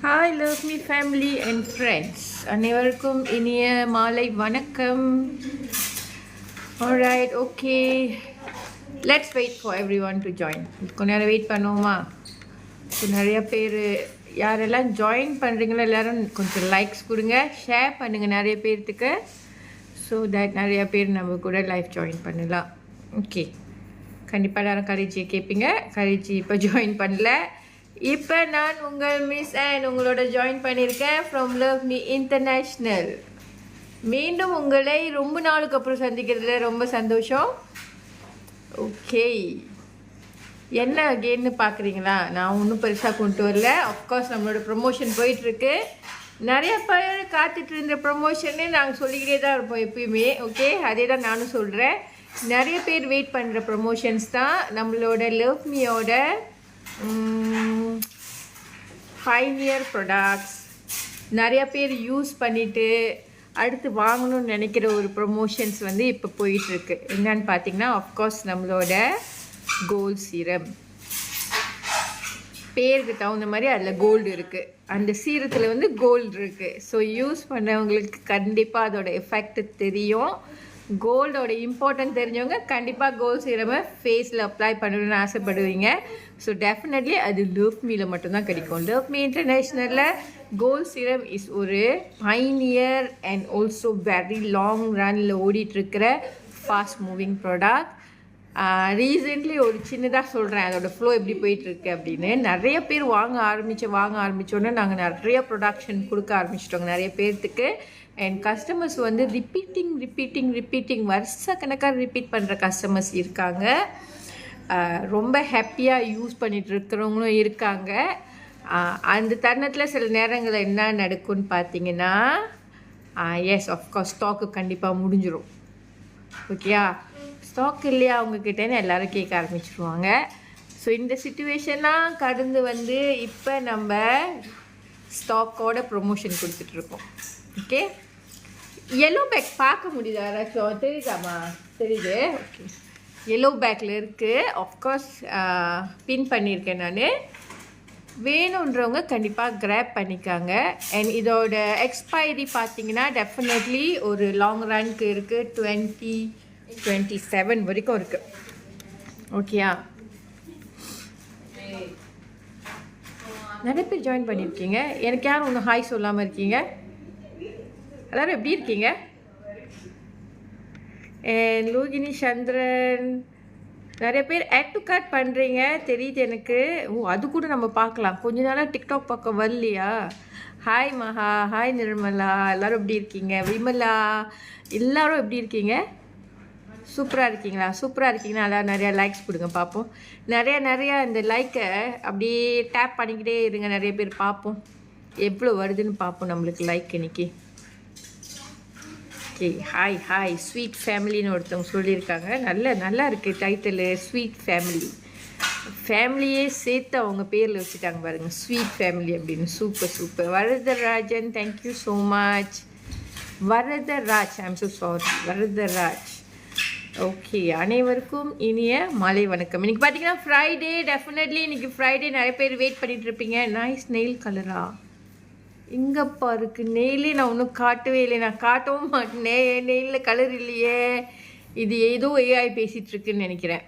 Hi love me family and friends அனைவருக்கும் இனிய மாலை வணக்கம். Alright, okay, let's wait for everyone to join. கொஞ்ச நேரம் வெயிட் பண்ணுவோமா? ஸோ நிறைய பேர் யாரெல்லாம் ஜாயின் பண்ணுறீங்களோ எல்லோரும் கொஞ்சம் லைக்ஸ் கொடுங்க, ஷேர் பண்ணுங்கள் நிறைய பேர்த்துக்கு. ஸோ தட் நிறைய பேர் நம்ம கூட லைஃப் ஜாயின் பண்ணலாம். ஓகே, கண்டிப்பாக எல்லாரும் கரிஜியை கேட்பீங்க. கரிஜி இப்போ ஜாயின் பண்ணல. இப்போ நான் உங்கள் மிஸ் அண்ட் உங்களோட ஜாயின் பண்ணியிருக்கேன் ஃப்ரம் லவ் மீ இன்டர்நேஷ்னல். மீண்டும் உங்களை ரொம்ப நாளுக்கு அப்புறம் சந்திக்கிறதுல ரொம்ப சந்தோஷம். ஓகே, என்ன அகெயின்னு பார்க்குறீங்களா? நான் ஒன்றும் பெருசாக கொண்டு வரல. அஃப்கோர்ஸ் நம்மளோட ப்ரொமோஷன் போயிட்டுருக்கு. நிறைய பேர் காத்துட்டு இருந்த ப்ரொமோஷன்னு நாங்கள் சொல்லிக்கிட்டே தான் இருப்போம் எப்பயுமே. ஓகே, அதே தான் நானும் சொல்கிறேன். நிறைய பேர் வெயிட் பண்ணுற ப்ரொமோஷன்ஸ் தான் நம்மளோட லவ் மீயோட பைனியர் ப்ராடக்ட்ஸ். நிறைய பேர் யூஸ் பண்ணிவிட்டு அடுத்து வாங்கணும்னு நினைக்கிற ஒரு ப்ரொமோஷன்ஸ் வந்து இப்போ போயிட்டுருக்கு. என்னன்னு பார்த்தீங்கன்னா, ஆஃப்கோர்ஸ் நம்மளோட கோல்ட் சீரம். பேருக்கு தகுந்த மாதிரி அதில் கோல்டு இருக்குது. அந்த சீரத்தில் வந்து கோல்டு இருக்குது. ஸோ யூஸ் பண்ணுறவங்களுக்கு கண்டிப்பாக அதோட எஃபெக்ட் தெரியும். கோல்டோட இம்பார்ட்டன்ட் தெரிஞ்சவங்க கண்டிப்பாக கோல்ட் சீரமை ஃபேஸில் அப்ளை பண்ணணும்னு ஆசைப்படுவீங்க. ஸோ டெஃபினெட்லி அது லவ் மீல மட்டும்தான் கிடைக்கும். லவ் மீ இன்டர்நேஷ்னலில் கோல்ட் சீரம் இஸ் ஒரு pioneer and also very long ரனில் ஓடிட்டுருக்கிற ஃபாஸ்ட் மூவிங் ப்ராடக்ட். ரீசெண்ட்லி ஒரு சின்னதாக சொல்கிறேன் அதோட ஃப்ளோ எப்படி போயிட்டுருக்கு அப்படின்னு. நிறைய பேர் வாங்க ஆரம்பித்தோன்னே நாங்கள் நிறைய ப்ரொடக்ஷன் கொடுக்க ஆரம்பிச்சிட்டோங்க நிறைய பேர்த்துக்கு. அண்ட் கஸ்டமர்ஸ் வந்து ரிப்பீட்டிங் வருஷ கணக்காக ரிப்பீட் பண்ணுற கஸ்டமர்ஸ் இருக்காங்க. ரொம்ப ஹாப்பியாக யூஸ் பண்ணிகிட்டு இருக்கிறவங்களும் இருக்காங்க. அந்த தருணத்தில் சில நேரங்களில் என்ன நடக்கும்னு பார்த்தீங்கன்னா, எஸ் ஆஃப்கோர்ஸ் ஸ்டாக்கு கண்டிப்பாக முடிஞ்சிடும். ஓகேயா? ஸ்டாக் இல்லையா அவங்கக்கிட்டேன்னு எல்லோரும் கேட்க ஆரம்பிச்சிருவாங்க. ஸோ இந்த சிச்சுவேஷன்லாம் கடந்து வந்து இப்போ நம்ம ஸ்டாக்கோட ப்ரொமோஷன் கொடுத்துட்ருக்கோம். ஓகே, எல்லோ பேக் பார்க்க முடியுதா யாராச்சும்? தெரியுதாம்மா? தெரியுது. ஓகே, எல்லோ பேக்கில் இருக்குது. ஆஃப்கோர்ஸ் பின் பண்ணியிருக்கேன் நான். வேணுன்றவங்க கண்டிப்பாக கிராப் பண்ணிக்காங்க. அண்ட் இதோட எக்ஸ்பைரி பார்த்தீங்கன்னா டெஃபினெட்லி ஒரு லாங் ரனுக்கு இருக்குது. 2027 வரைக்கும் இருக்குது. ஓகேயா? நிறைய பேர் ஜாயின் பண்ணியிருக்கீங்க. எனக்கு யாரும் ஒன்றும் ஹாய் சொல்லாமல் இருக்கீங்க. எல்லோரும் எப்படி இருக்கீங்க? லோகினி சந்திரன், நிறைய பேர் ஆட் டு கார்ட் பண்ணுறீங்க தெரியுது எனக்கு. அது கூட நம்ம பார்க்கலாம். கொஞ்ச நாளாக டிக்டாக் பக்கம் வரலையா? ஹாய் மகா, ஹாய் நிர்மலா, எல்லோரும் எப்படி இருக்கீங்க? விமலா, எல்லோரும் எப்படி இருக்கீங்க? சூப்பராக இருக்கீங்களா? சூப்பராக இருக்கீங்கன்னா எல்லோரும் நிறையா லைக்ஸ் கொடுங்க பார்ப்போம். நிறையா இந்த லைக்கை அப்படியே டேப் பண்ணிக்கிட்டே இருங்க. நிறைய பேர் பார்ப்போம் எவ்வளோ வருதுன்னு பார்ப்போம் நம்மளுக்கு லைக் இன்னைக்கு. ஓகே, ஹாய் ஸ்வீட் ஃபேமிலின்னு ஒருத்தவங்க சொல்லியிருக்காங்க. நல்லா இருக்குது டைட்டிலு, ஸ்வீட் ஃபேமிலியே சேர்த்து அவங்க பேரில் வச்சுட்டாங்க பாருங்கள், ஸ்வீட் ஃபேமிலி அப்படின்னு. Super. Varadarajan, thank you so much. Varadaraj, I'm so sorry, Varadaraj. Okay, அனைவருக்கும் இனிய மாலை வணக்கம். இன்றைக்கி பார்த்தீங்கன்னா ஃப்ரைடே. டெஃபினெட்லி இன்றைக்கி ஃப்ரைடே. நிறைய பேர் வெயிட் பண்ணிகிட்டு இருப்பீங்க. நைஸ் நெயில் கலரா இங்கப்பா இருக்குது. நெயிலே நான் ஒன்றும் காட்டவே இல்லை. நான் காட்டவும் மாட்டேனே. என் நெயிலில் கலர் இல்லையே. இது ஏதோ ஏஐ பேசிகிட்ருக்குன்னு நினைக்கிறேன்.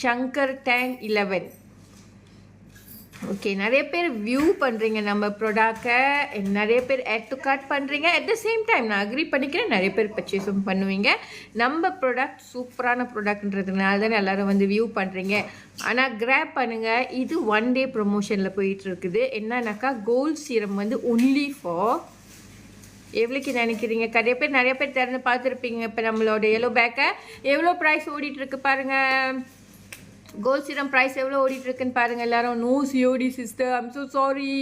ஷங்கர் டேங் 11. ஓகே, நிறைய பேர் வியூ பண்ணுறீங்க நம்ம ப்ராடக்டை. நிறைய பேர் ஆட் டு கார்ட் பண்ணுறீங்க. அட் த சேம் டைம் நான் அக்ரி பண்ணிக்கிறேன், நிறைய பேர் பர்ச்சேஸும் பண்ணுவீங்க. நம்ம ப்ராடக்ட் சூப்பரான ப்ராடக்ட்ன்றதுனால தானே எல்லோரும் வந்து வியூ பண்ணுறீங்க. ஆனால் கிராப் பண்ணுங்கள். இது 1 டே ப்ரொமோஷனில் போயிட்டுருக்குது. என்னன்னாக்கா கோல்ட் சீரம் வந்து ஒன்லி ஃபார் எவ்வளோக்கு நினைக்கிறீங்க? நிறைய பேர் திறந்து பார்த்துருப்பீங்க. இப்போ நம்மளோட எல்லோ பேக்கை எவ்வளோ ப்ரைஸ் ஓடிட்டுருக்கு பாருங்கள். கோல்ட் சீரம் ப்ரைஸ் எவ்வளோ ஓடிட்டுருக்குன்னு பாருங்கள் எல்லாரும். No COD sister, I'm so sorry,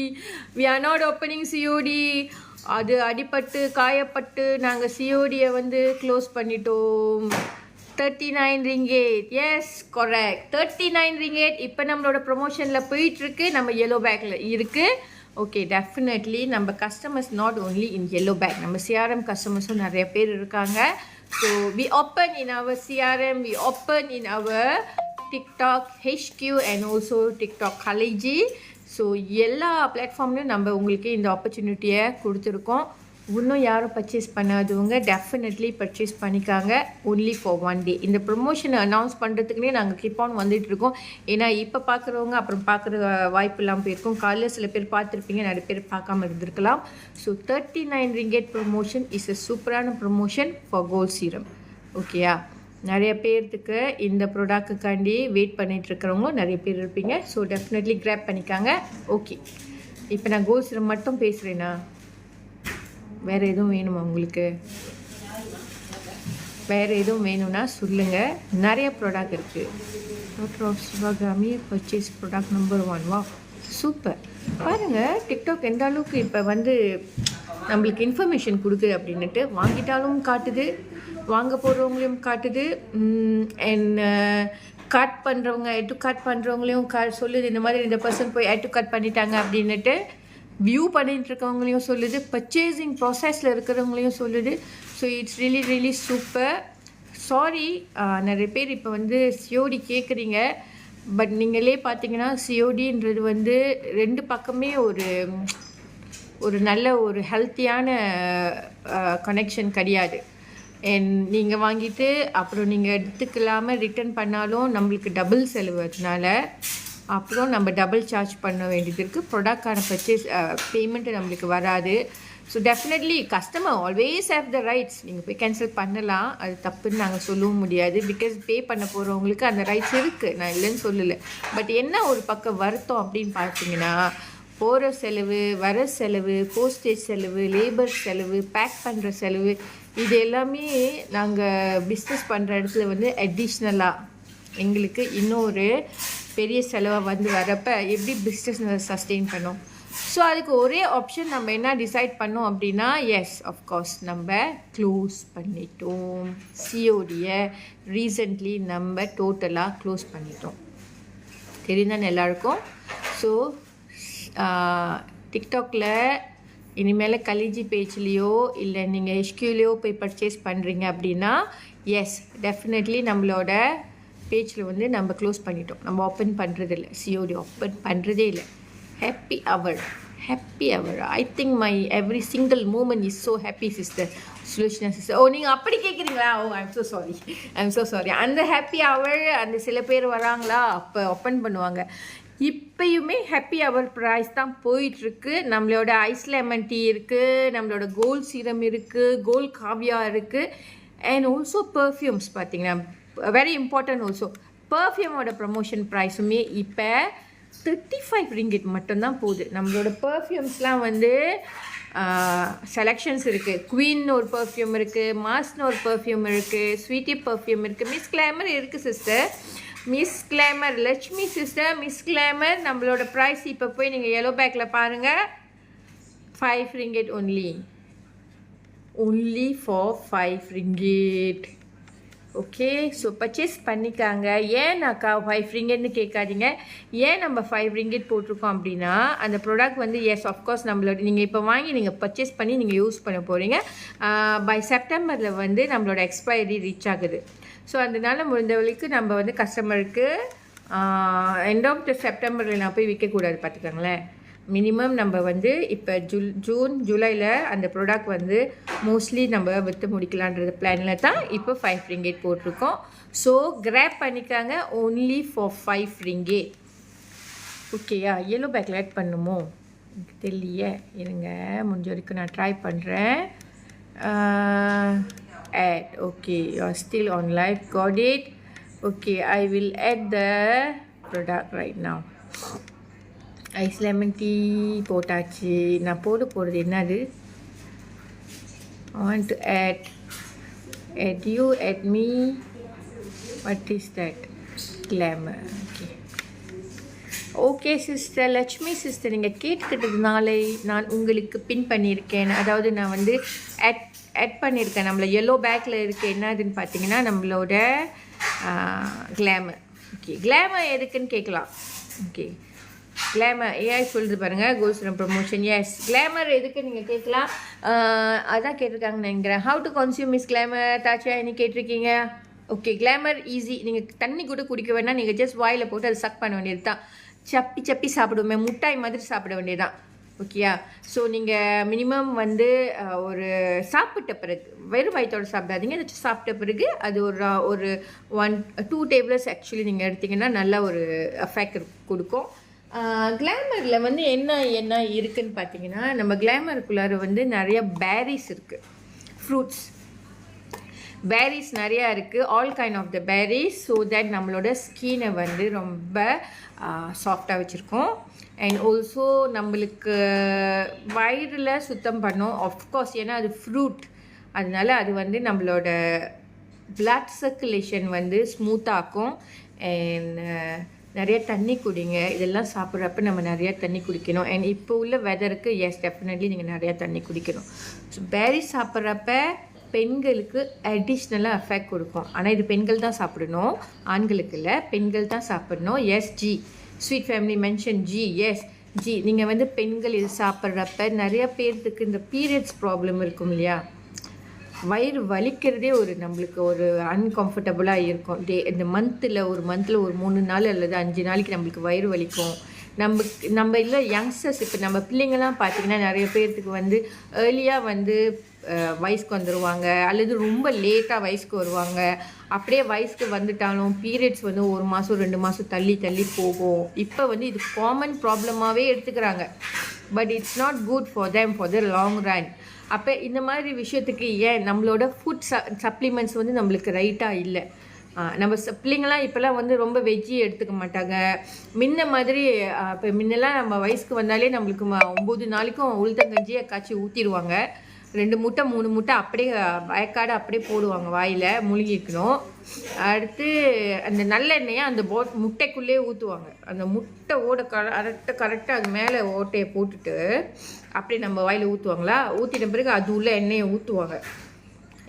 we are not opening COD. அது அடிப்பட்டு காயப்பட்டு நாங்கள் சிஓடியை வந்து க்ளோஸ் பண்ணிட்டோம். 39 ringgit. Yes correct, 39 ringgit. இப்போ நம்மளோட ப்ரொமோஷனில் போயிட்டுருக்கு. நம்ம எல்லோ பேக்கில் இருக்குது. ஓகே, டெஃபினெட்லி நம்ம customers not only in yellow bag, நம்ம சிஆர்எம் கஸ்டமர்ஸும் நிறைய பேர் இருக்காங்க. So we open in our CRM, we open in our TikTok HQ and also TikTok Kaleji. ஸோ எல்லா பிளாட்ஃபார்ம்லையும் நம்ம உங்களுக்கு இந்த ஆப்பர்ச்சுனிட்டியை கொடுத்துருக்கோம். இன்னும் யாரும் பர்ச்சேஸ் பண்ணாதவங்க டெஃபினெட்லி பர்ச்சேஸ் பண்ணிக்காங்க. Only for 1 day. இந்த ப்ரொமோஷனை அனௌன்ஸ் பண்ணுறதுக்குனே நாங்கள் கீப் ஆன் வந்துட்டுருக்கோம். ஏன்னா இப்போ பார்க்குறவங்க அப்புறம் பார்க்குற வாய்ப்பு இல்லாமல் போயிருக்கோம். காலையில் சில பேர் பார்த்துருப்பீங்க, நிறைய பேர் பார்க்காம இருந்திருக்கலாம். So 39 ringgit promotion is a சூப்பரான ப்ரொமோஷன் ஃபார் கோல்ட் சீரம். ஓகேயா? நிறைய பேர்த்துக்கு இந்த ப்ராடக்ட்டுக்காண்டி வெயிட் பண்ணிகிட்ருக்கிறவங்களும் நிறைய பேர் இருப்பீங்க. ஸோ டெஃபினெட்லி கிராப் பண்ணிக்காங்க. ஓகே, இப்போ நான் கோல்ட் சீரம் மட்டும் பேசுகிறேன்னா வேறு எதுவும் வேணுமா உங்களுக்கு? வேறு எதுவும் வேணும்னா சொல்லுங்கள். நிறைய ப்ராடக்ட் இருக்குது. Doctor of Sivakami purchase product number 1. வா, சூப்பர். பாருங்கள் டிக்டாக் எந்த அளவுக்கு இப்போ நம்மளுக்கு இன்ஃபர்மேஷன் கொடுக்குது அப்படின்ட்டு. வாங்கிட்டாலும் காட்டுது, வாங்க போகிறவங்களையும் காட்டுது, அண்ட் கட் பண்ணுறவங்க கட் பண்ணுறவங்களையும் சொல்லுது. இந்த மாதிரி இந்த பர்சன் போய் கட் பண்ணிட்டாங்க அப்படின்னுட்டு வியூ பண்ணிட்டு இருக்கவங்களையும் சொல்லுது, பர்ச்சேசிங் ப்ராசஸில் இருக்கிறவங்களையும் சொல்லுது. So it's really super. Sorry, நிறைய பேர் இப்போ சிஓடி கேட்குறீங்க. பட் நீங்களே பார்த்தீங்கன்னா சிஓடின்றது 2 பக்கமே ஒரு நல்ல ஒரு ஹெல்த்தியான கனெக்ஷன் கிடையாது. நீங்கள் வாங்கிட்டு அப்புறம் நீங்கள் எடுத்துக்கலாமல் ரிட்டர்ன் பண்ணாலும் நம்மளுக்கு டபுள் செலவுனால அப்புறம் நம்ம டபுள் சார்ஜ் பண்ண வேண்டியது இருக்குது. ப்ராடக்டான பர்ச்சேஸ் பேமெண்ட்டு நம்மளுக்கு வராது. So definitely customer always have the rights. நீங்கள் போய் கேன்சல் பண்ணலாம், அது தப்புன்னு நாங்கள் சொல்லவும் முடியாது. பிகாஸ் பே பண்ண போகிறவங்களுக்கு அந்த ரைட்ஸ் இருக்குது, நான் இல்லைன்னு சொல்லலை. பட் என்ன ஒரு பக்கம் வருத்தம் அப்படின்னு பார்த்தீங்கன்னா, போகிற செலவு, வர செலவு, போஸ்டேஜ் செலவு, லேபர் செலவு, பேக் பண்ணுற செலவு, இது எல்லாமே நாங்கள் பிஸ்னஸ் பண்ணுற இடத்துல அடிஷ்னலாக எங்களுக்கு இன்னொரு பெரிய செலவாக வரப்போ எப்படி பிஸ்னஸ் சஸ்டெயின் பண்ணோம். ஸோ அதுக்கு ஒரே ஆப்ஷன் நம்ம என்ன டிசைட் பண்ணோம் அப்படின்னா, எஸ் ஆஃப்கோர்ஸ் நம்ம க்ளோஸ் பண்ணிட்டோம். சிஓடியை ரீசெண்ட்லி நம்ம டோட்டலாக க்ளோஸ் பண்ணிட்டோம். தெரியுதானே எல்லாருக்கும்? ஸோ டிக்டாக்ல இனிமேல் கலிஜி பேஜ்லேயோ இல்லை நீங்கள் HQலையோ போய் பர்ச்சேஸ் பண்ணுறீங்க அப்படின்னா, எஸ் டெஃபினெட்லி நம்மளோட பேஜில் நம்ம க்ளோஸ் பண்ணிட்டோம். நம்ம ஓப்பன் பண்ணுறதில்ல, சிஓடி ஓப்பன் பண்ணுறதே இல்லை. Happy hour I think my every single moment is so happy sister. சொல்யூஷனா சிஸ்டர்? ஓ, நீங்கள் அப்படி கேட்குறீங்களா? ஓ, ஐம் ஸோ சாரி. அந்த ஹாப்பி அவர் அந்த சில பேர் வராங்களா, அப்போ ஓப்பன் பண்ணுவாங்க. இப்போயுமே ஹாப்பி அவர் ப்ரைஸ் தான் போயிட்டுருக்கு. நம்மளோட ஐஸ் லெமன் டீ இருக்குது, நம்மளோட கோல்ட் சீரம் இருக்குது, கோல்ட் காவியா இருக்குது, அண்ட் ஆல்சோ பர்ஃப்யூம்ஸ். பார்த்தீங்கன்னா வெரி இம்பார்ட்டன்ட் ஆல்சோ பர்ஃப்யூமோட ப்ரமோஷன் ப்ரைஸுமே இப்போ 35 ringgit மட்டும்தான் போகுது. நம்மளோட பர்ஃப்யூம்ஸ்லாம் செலெக்ஷன்ஸ் இருக்குது. குவீன் ஒரு பர்ஃப்யூம் இருக்குது, மாஸ்னு ஒரு பர்ஃப்யூம் இருக்குது, ஸ்வீட்டி பர்ஃப்யூம் இருக்குது, மிஸ் கிளாமர் இருக்குது sister. Miss glamour Lakshmi sister, miss glamour நம்மளோட ப்ரைஸ் இப்போ போய் நீங்கள் எல்லோ பேக்கில் பாருங்கள், 5 ringgit only for 5 ringgit. Okay, so purchase பண்ணிக்காங்க. ஏன் நாக்கா 5 ringgitன்னு கேட்காதீங்க. ஏன் நம்ம 5 ringgit போட்டிருக்கோம் அப்படின்னா, அந்த ப்ராடக்ட் எஸ் ஆஃப்கோர்ஸ் நம்மளோட நீங்கள் இப்போ வாங்கி நீங்கள் பர்ச்சேஸ் பண்ணி நீங்கள் யூஸ் பண்ண போகிறீங்க. பை செப்டம்பரில் நம்மளோட எக்ஸ்பைரி ரீச் ஆகுது. ஸோ அதனால முடிந்த வரைக்கும் நம்ம கஸ்டமருக்கு எண்ட் ஆஃப் த செப்டம்பரில் நான் போய் விற்கக்கூடாது, பார்த்துக்கோங்களேன். மினிமம் நம்ம இப்போ ஜூன் ஜூலையில் அந்த ப்ராடக்ட் மோஸ்ட்லி நம்ம விற்று முடிக்கலான்றது பிளானில் தான் இப்போ 5 ringgit போட்டிருக்கோம். ஸோ கிராப் பண்ணிக்காங்க, ஓன்லி ஃபார் 5 ringgit. ஓகேயா? எல்லோ பேக்கில் ஆட் பண்ணுமோ எனக்கு தெரியலையே, இருங்க முடிஞ்ச வரைக்கும் நான் ட்ரை பண்ணுறேன். add. Okay, you are still on live. Got it? Okay, I will add the product right now. Ice lemon tea போட்டாச்சு. நான் போடுறது என்னது? I want to add you, add me. What is that? Glamour. Okay sister Lakshmi sister, நீங்கள் கேட்டுக்கிட்டதுனால நான் உங்களுக்கு பின் பண்ணியிருக்கேன். அதாவது நான் ஆட் பண்ணியிருக்கேன். நம்மள எல்லோ பேக்கில் இருக்க என்னதுன்னு பார்த்தீங்கன்னா நம்மளோட கிளாமர். ஓகே, கிளாமர் எதுக்குன்னு கேட்கலாம். ஓகே, கிளாமர் ஏஐ சொல்லுது பாருங்கள், gold serum promotion. Yes, glamour எதுக்கு நீங்கள் கேட்கலாம், அதான் கேட்டிருக்காங்கன்னு நினைக்கிறேன். How to consume miss glamour தாச்சா என்ன கேட்டிருக்கீங்க. Okay, glamour easy. நீங்கள் தண்ணி கூட குடிக்க வேணால் நீங்கள் ஜஸ்ட் வாயில் போட்டு அதை சக் பண்ண வேண்டியது தான். சப்பி சப்பி சாப்பிடுவோமே, முட்டாய் மாதிரி சாப்பிட வேண்டியதான். ஓகேயா? ஸோ நீங்கள் மினிமம் வந்து ஒரு சாப்பிட்ட பிறகு வெறும் வயிற்றோடு சாப்பிடாதீங்க. ஏதாச்சும் சாப்பிட்ட பிறகு அது ஒரு 1-2 டேபிள்ஸ் ஆக்சுவலி நீங்கள் எடுத்திங்கன்னா நல்ல ஒரு எஃபெக்ட் கொடுக்கும். கிளாமரில் வந்து என்ன இருக்குதுன்னு பார்த்தீங்கன்னா, நம்ம கிளாமருக்குள்ளார வந்து நிறைய பேரிஸ் இருக்குது, ஃப்ரூட்ஸ் பேரிஸ் நிறையா இருக்குது, all kind of the berries. So that நம்மளோட ஸ்கினை வந்து ரொம்ப சாஃப்டாக வச்சுருக்கோம். அண்ட் ஆல்சோ நம்மளுக்கு வயிறில் சுத்தம் பண்ணும், ஆஃப்கோர்ஸ், ஏன்னா அது ஃப்ரூட். அதனால அது வந்து நம்மளோட பிளட் சர்க்குலேஷன் வந்து ஸ்மூத்தாக்கும். அண்ட் நிறைய தண்ணி குடிங்க. இதெல்லாம் சாப்பிட்றப்ப நம்ம நிறையா தண்ணி குடிக்கணும். அண்ட் இப்போ உள்ள வெதருக்கு எஸ் டெஃபினெட்லி நீங்கள் நிறையா தண்ணி குடிக்கணும். ஸோ பேரிஸ் சாப்பிட்றப்ப பெண்களுக்கு அடிஷ்னலாக எஃபெக்ட் கொடுக்கும். ஆனால் இது பெண்கள் தான் சாப்பிடணும், ஆண்களுக்கு இல்லை, பெண்கள் தான் சாப்பிடணும். Yes ji sweet family mention ji. Yes ji. நீங்கள் வந்து பெண்கள் இது சாப்பிட்றப்ப நிறைய பேர்த்துக்கு இந்த பீரியட்ஸ் ப்ராப்ளம் இருக்கும் இல்லையா, வயிறு வலிக்கிறதே நம்மளுக்கு ஒரு அன்கம்ஃபர்டபுளாக இருக்கும். இந்த மந்தில் ஒரு 3 நாள் அல்லது 5 நாளைக்கு நம்மளுக்கு வயிறு வலிக்கும். நம்ம இல்லை யங்ஸ்டர்ஸ், இப்போ நம்ம பிள்ளைங்கள்லாம் பார்த்திங்கன்னா நிறைய பேர்த்துக்கு வந்து ஏர்லியாக வந்து வயசுக்கு வந்துடுவாங்க, அல்லது ரொம்ப லேட்டாக வயசுக்கு வருவாங்க. அப்படியே வயசுக்கு வந்துட்டாலும் பீரியட்ஸ் வந்து 1 மாதம் 2 மாதம் தள்ளி போகும். இப்போ வந்து இது காமன் ப்ராப்ளமாகவே எடுத்துக்கிறாங்க. But it's not good for them for the long run. அப்போ இந்த மாதிரி விஷயத்துக்கு ஏன் நம்மளோட ஃபுட் சப்ளிமெண்ட்ஸ் வந்து நம்மளுக்கு ரைட்டாக இல்லை. நம்ம பிள்ளைங்களாம் இப்போல்லாம் வந்து ரொம்ப வெஜ்ஜி எடுத்துக்க மாட்டாங்க. முன்ன மாதிரி இப்போ முன்னெல்லாம் நம்ம வயசுக்கு வந்தாலே நம்மளுக்கு 9 நாளைக்கும் உளுத்தங்கஞ்சியை காய்ச்சி ஊற்றிடுவாங்க. 2 முட்டை 3 முட்டை அப்படியே வயக்காடு அப்படியே போடுவாங்க, வாயில் முழுகிக்கணும். அடுத்து அந்த நல்லெண்ணெயை அந்த முட்டைக்குள்ளேயே ஊற்றுவாங்க. அந்த முட்டை கரெக்டாக அது மேலே ஓட்டையை போட்டுட்டு அப்படியே நம்ம வாயில் ஊற்றுவாங்களா. ஊற்றின பிறகு அது உள்ள எண்ணெயை ஊற்றுவாங்க.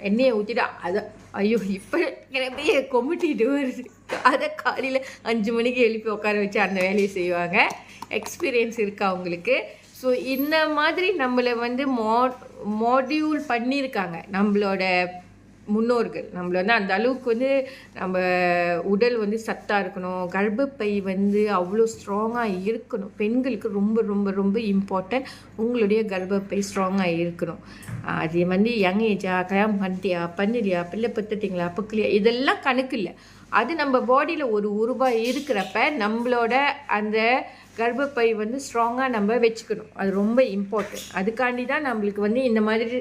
எண்ணெயை ஊற்றிட்டு அதை ஐயோ இப்போ அப்படியே கொமிட்டிட்டு வருது. அதை காலையில் 5 மணிக்கு எழுப்பி உட்கார வச்சு அந்த வேலையை செய்வாங்க. எக்ஸ்பீரியன்ஸ் இருக்கா அவங்களுக்கு? ஸோ இந்த மாதிரி நம்மளை வந்து மாடியூல் பண்ணியிருக்காங்க நம்மளோட முன்னோர்கள். நம்மள வந்து அந்த அளவுக்கு வந்து நம்ம உடல் வந்து சத்தாக இருக்கணும், கர்ப்பப்பை வந்து அவ்வளோ ஸ்ட்ராங்காக இருக்கணும். பெண்களுக்கு ரொம்ப ரொம்ப ரொம்ப இம்பார்ட்டன்ட் உங்களுடைய கர்ப்பப்பை ஸ்ட்ராங்காக இருக்கணும். அது வந்து யங் ஏஜா, கல்யாணம் பண்ணிட்டியா, பிள்ளை பத்துட்டிங்களா, பக்கலையா, இதெல்லாம் கணக்கு இல்லை. அது நம்ம பாடியில் ஒரு உருவாக இருக்கிறப்ப நம்மளோட அந்த கர்ப்பப்பை வந்து ஸ்ட்ராங்காக நம்ம வச்சுக்கணும். அது ரொம்ப இம்பார்ட்டன்ட். அதுக்காண்டி தான் நம்மளுக்கு வந்து இந்த மாதிரி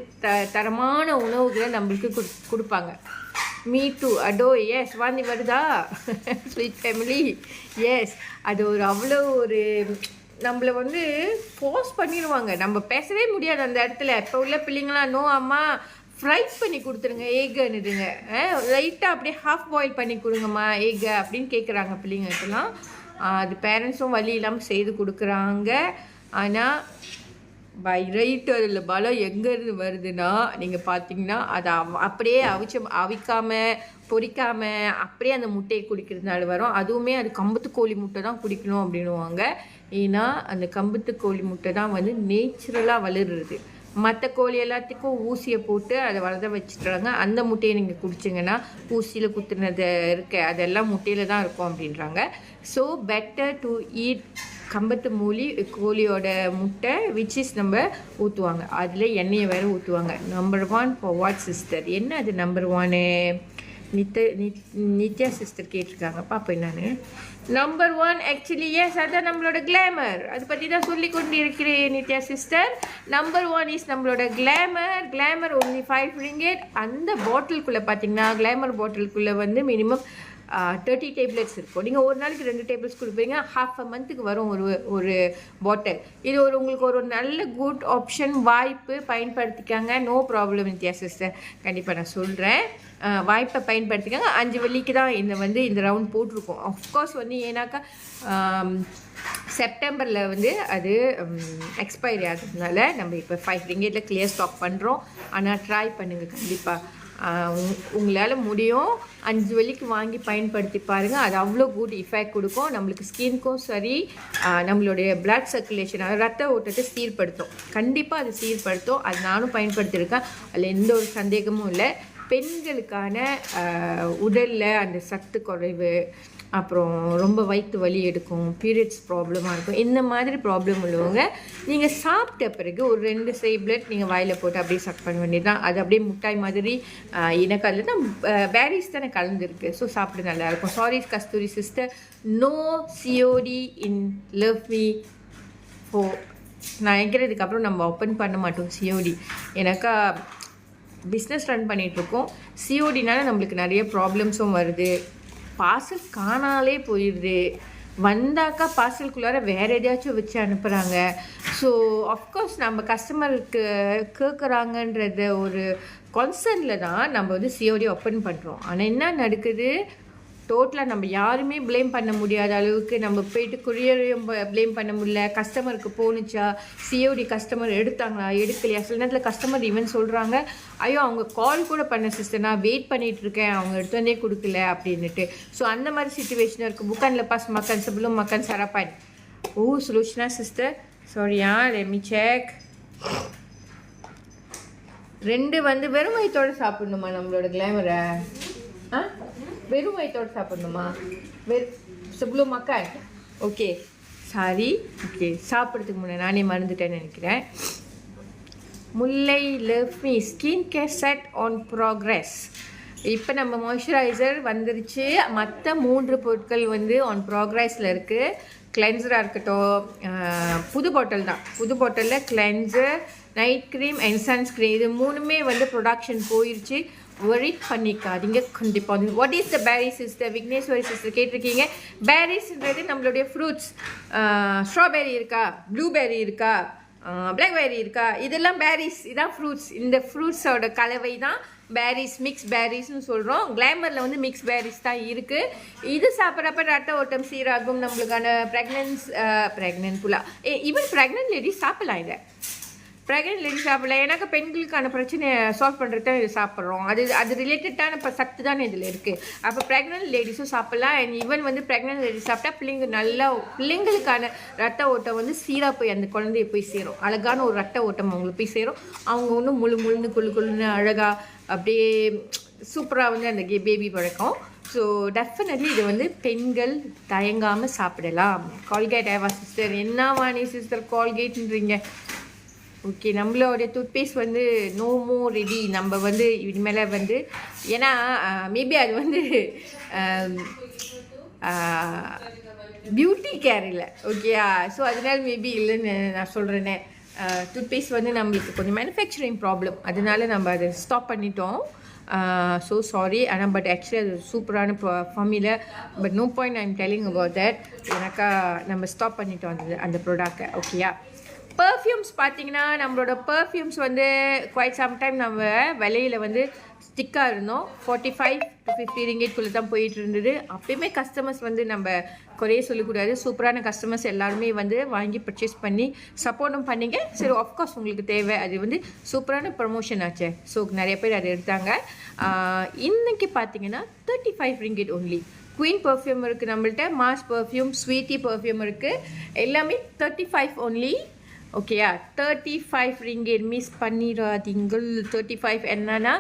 தரமான உணவுகளை நம்மளுக்கு கொடுப்பாங்க. Me two அடோ. எஸ் வாந்தி வருதா ஸ்வீட் ஃபேமிலி? எஸ். அது அவ்வளோ நம்மளை வந்து ஃபோர்ஸ் பண்ணிடுவாங்க. நம்ம பேசவே முடியாது அந்த இடத்துல. இப்போ உள்ள பிள்ளைங்களாம் நோ அம்மா ஃப்ரை பண்ணி கொடுத்துருங்க ஏகன்னுதுங்க, லைட்டாக அப்படியே ஹாஃப் பாயில் பண்ணி கொடுங்கம்மா ஏக அப்படின்னு கேட்குறாங்க பிள்ளைங்களுக்கெல்லாம். அது பேரண்ட்ஸும் வழி இல்லாமல் செய்து கொடுக்குறாங்க. ஆனால் பை ரைட்டு அதில் பலம் எங்கேருந்து வருதுன்னா, நீங்கள் பார்த்தீங்கன்னா அதை அப்படியே அவிக்காமல் பொரிக்காமல் அப்படியே அந்த முட்டையை குடிக்கிறதுனால வரும். அதுவுமே அது கம்பத்து கோழி முட்டை தான் குடிக்கணும் அப்படின்னுவாங்க. ஏன்னா அந்த கம்பத்து கோழி முட்டை தான் வந்து நேச்சுரலாக வளருறது. மற்ற கோழி எல்லாத்துக்கும் ஊசியை போட்டு அதை வளர வச்சுட்றாங்க. அந்த முட்டையை நீங்கள் குடிச்சிங்கன்னா ஊசியில் குத்துனது இருக்க அதெல்லாம் முட்டையில் தான் இருக்கும் அப்படின்றாங்க. ஸோ பெட்டர் டு ஈட் கம்பத்து கோழியோட முட்டை விச் இஸ் நம்ம ஊற்றுவாங்க. அதில் எண்ணெயை வேறு ஊற்றுவாங்க. Number 1 for what sister? என்ன அது நம்பர் 1? நித்யா சிஸ்டர் கேட்டிருக்காங்க. பார்ப்பேன் நான். நம்பர் 1 ஆக்சுவலி எஸ், அதான் நம்மளோட கிளாமர். அதை பற்றி தான் சொல்லி கொண்டு இருக்கிறேன் நித்யா சிஸ்டர். நம்பர் 1 இஸ் நம்மளோட கிளாமர் only 5 ringgit. அந்த பாட்டிலுக்குள்ளே பார்த்தீங்கன்னா கிளாமர் பாட்டிலுக்குள்ளே வந்து மினிமம் 30 டேப்லெட்ஸ் இருக்கும். நீங்கள் ஒரு நாளைக்கு 2 டேப்லெட்ஸ் கொடுப்பீங்க. half a monthக்கு வரும் ஒரு பாட்டில். இது உங்களுக்கு ஒரு நல்ல குட் ஆப்ஷன். வாய்ப்பு பயன்படுத்திக்காங்க. நோ ப்ராப்ளம் நித்யா சிஸ்டர், கண்டிப்பாக நான் சொல்கிறேன். வாய்ப்பை பயன்படுத்திக்காங்க. 5 வெள்ளிக்கு தான் இந்த ரவுண்ட் போட்டிருக்கோம். ஆஃப்கோர்ஸ் வந்து ஏன்னாக்கா செப்டம்பரில் வந்து அது எக்ஸ்பைரி ஆகுறதுனால நம்ம இப்போ 5 ringgitல கிளியர் ஸ்டாக் பண்ணுறோம். ஆனால் ட்ரை பண்ணுங்கள் கண்டிப்பாக. உங்களால் முடியும். 5 வெள்ளிக்கு வாங்கி பயன்படுத்தி பாருங்கள். அது அவ்வளோ குட் இஃபெக்ட் கொடுக்கும். நம்மளுக்கு ஸ்கின்க்கும் சரி, நம்மளுடைய பிளட் சர்க்குலேஷன், ரத்த ஓட்டத்தை சீர்படுத்தும். கண்டிப்பாக அது சீர்படுத்தும். அது நானும் பயன்படுத்தியிருக்கேன். அதில் எந்த ஒரு சந்தேகமும் இல்லை. பெண்களுக்கான உடலில் அந்த சத்து குறைவு, அப்புறம் ரொம்ப வயிற்று வலி எடுக்கும், பீரியட்ஸ் ப்ராப்ளமாக இருக்கும், இந்த மாதிரி ப்ராப்ளம் உள்ளவங்க நீங்கள் சாப்பிட்ட பிறகு ஒரு 2 டேப்லெட் நீங்கள் வாயில் போட்டு அப்படியே சக் பண்ண வேண்டியது தான். அது அப்படியே முட்டாய் மாதிரி எனக்கு அதில் தான் பேரிஸ் தானே கலந்துருக்கு. ஸோ சாப்பிட நல்லாயிருக்கும். Sorry Kasthuri sister, no COD in love me ஃபோ. நான் நினைக்கிறேன் அப்புறம் நம்ம ஓப்பன் பண்ண மாட்டோம் சிஓடி. எனக்கா பிஸ்னஸ் ரன் பண்ணிகிட்ருக்கோம். சிஓடினால நம்மளுக்கு நிறைய ப்ராப்ளம்ஸும் வருது. பார்சல் காணாலே போயிடுது, வந்தாக்கா பார்சலுக்குள்ளார வேறு எதையாச்சும் வச்சு அனுப்புகிறாங்க. ஸோ ஆஃப்கோர்ஸ் நம்ம கஸ்டமருக்கு கேட்குறாங்கன்றத ஒரு கான்சர்னில் தான் நம்ம வந்து சிஓடி ஓப்பன் பண்ணுறோம். ஆனால் என்ன நடக்குது, டோட்டலாக நம்ம யாருமே ப்ளேம் பண்ண முடியாத அளவுக்கு நம்ம போயிட்டு கொரியரையும் ப்ளேம் பண்ண முடியல. கஸ்டமருக்கு போணுச்சா, சிஓடி கஸ்டமர் எடுத்தாங்களா எடுக்கலையா, சில நேரத்தில் கஸ்டமர் ஈவன் சொல்கிறாங்க, ஐயோ அவங்க கால் கூட பண்ண சிஸ்டர், நான் வெயிட் பண்ணிகிட்ருக்கேன், அவங்க எடுத்து வந்தே கொடுக்கல அப்படின்ட்டு. ஸோ அந்த மாதிரி சுச்சுவேஷன் இருக்குது. புக்கான் லெப்பாஸ் மக்கன் sebelum makan sarapan. Solution sister, சாரியா, let me check. 2 வந்து வெறும் வயிற்றோடு சாப்பிடணுமா நம்மளோட கிளாமரை? வெறும் வயிற்றோடு சாப்பிடணுமா? sebelum makan. Okay sorry, okay சாப்பிட்றதுக்கு முன்னே நானே மறந்துட்டேன்னு நினைக்கிறேன். முல்லை love me skin care set on progress. இப்போ நம்ம மாய்ஸ்சரைசர் வந்துருச்சு, மற்ற 3 பொருட்கள் வந்து ஆன் ப்ராக்ரஸில் இருக்குது. கிளென்சராக இருக்கட்டும், புது பாட்டில் தான், புது பாட்டிலில் cleanser, night cream and sunscreen, இது 3மே வந்து ப்ரொடக்ஷன் போயிடுச்சு. வரி பண்ணிக்காதீங்க கண்டிப்பாக வந்து. What is the Peri sister, Vigneshwari sister கேட்டிருக்கீங்க. பேரிஸ்ன்றது நம்மளுடைய ஃப்ரூட்ஸ். ஸ்ட்ராபெரி இருக்கா, ப்ளூபெரி இருக்கா, பிளாக்பெரி இருக்கா, இதெல்லாம் பேரிஸ், இதான் ஃப்ரூட்ஸ். இந்த ஃப்ரூட்ஸோட கலவை தான் பேரிஸ், மிக்ஸ் பேரிஸ்னு சொல்கிறோம். கிளாமரில் வந்து மிக்ஸ் பேரிஸ் தான் இருக்குது. இது சாப்பிட்றப்ப ரத்த ஓட்டம் சீராகும், நம்மளுக்கான ப்ரெக்னென்ட் புலா ஈவன் ப்ரெக்னென்ட் லேடிஸ் சாப்பிடலாம். இதை ப்ரெக்னென்ட் லேடிஸ் சாப்பிடலாம். எனக்கு பெண்களுக்கான பிரச்சனையை சால்வ் பண்ணுறது தான் இது சாப்பிட்றோம். அது ரிலேட்டடான இப்போ சத்து தானே இதில் இருக்குது. அப்போ ப்ரெக்னென்ட் லேடிஸும் சாப்பிட்லாம். அண்ட் ஈவன் வந்து ப்ரெக்னென்ட் லேடிஸ் சாப்பிட்டா பிள்ளைங்களுக்கான ரத்த ஓட்டம் வந்து சீராக போய் அந்த குழந்தைய போய் சேரும். அழகான ஒரு ரத்த ஓட்டம் அவங்களுக்கு போய் சேரும். அவங்க ஒன்றும் முழுன்னு குழுன்னு அழகாக அப்படியே சூப்பராக வந்து அந்த பேபி பழக்கம். ஸோ டெஃபினெட்லி இது வந்து பெண்கள் தயங்காமல் சாப்பிடலாம். கால்கேட் ஏவா சிஸ்டர், என்ன வாணி சிஸ்டர் கால்கேட்ன்றீங்க? ஓகே, நம்மளோடைய டூத்பேஸ்ட் வந்து நோ மோர் ரெடி. நம்ம வந்து இனிமேல் வந்து ஏன்னா மேபி அது வந்து பியூட்டி கேர் இல்லை, ஓகேயா? ஸோ அதனால மேபி இல்லைன்னு நான் சொல்கிறேனே. டூத்பேஸ்ட் வந்து நம்மளுக்கு கொஞ்சம் மேனுஃபேக்சரிங் ப்ராப்ளம், அதனால நம்ம அதை ஸ்டாப் பண்ணிட்டோம். So sorry. ஆனால் பட் ஆக்சுவலி அது சூப்பரான ஃபார்மில், but no point I am telling about that. எனக்கா நம்ம ஸ்டாப் பண்ணிட்டோம் அந்த ப்ராடக்டை, ஓகேயா? பர்ஃப்யூம்ஸ் பார்த்தீங்கன்னா நம்மளோட பர்ஃப்யூம்ஸ் வந்து குவைட் சம்டைம் நம்ம விலையில் வந்து ஸ்டிக்காக இருந்தோம். 45 to 50 ringgit தான் போயிட்டு இருந்தது. அப்பயுமே கஸ்டமர்ஸ் வந்து நம்ம குறைய சொல்லக்கூடாது. சூப்பரான கஸ்டமர்ஸ் எல்லாருமே வந்து வாங்கி பர்ச்சேஸ் பண்ணி சப்போர்ட்டும் பண்ணிங்க. சரி, ஆஃப்கோர்ஸ் உங்களுக்கு தேவை, அது வந்து சூப்பரான ப்ரமோஷன் ஆச்சு. ஸோ நிறைய பேர் அதை எடுத்தாங்க. இன்றைக்கி பார்த்தீங்கன்னா 35 ringgit ஒன்லி. குவீன் பர்ஃப்யூம் இருக்குது நம்மள்ட்ட, மாஸ் பர்ஃப்யூம், ஸ்வீட்டி பர்ஃப்யூம் இருக்குது, எல்லாமே 35 ஒன்லி. ஓகேயா? 35 ringgit மிஸ் பண்ணிடாதீங்கள். 35 என்னன்னா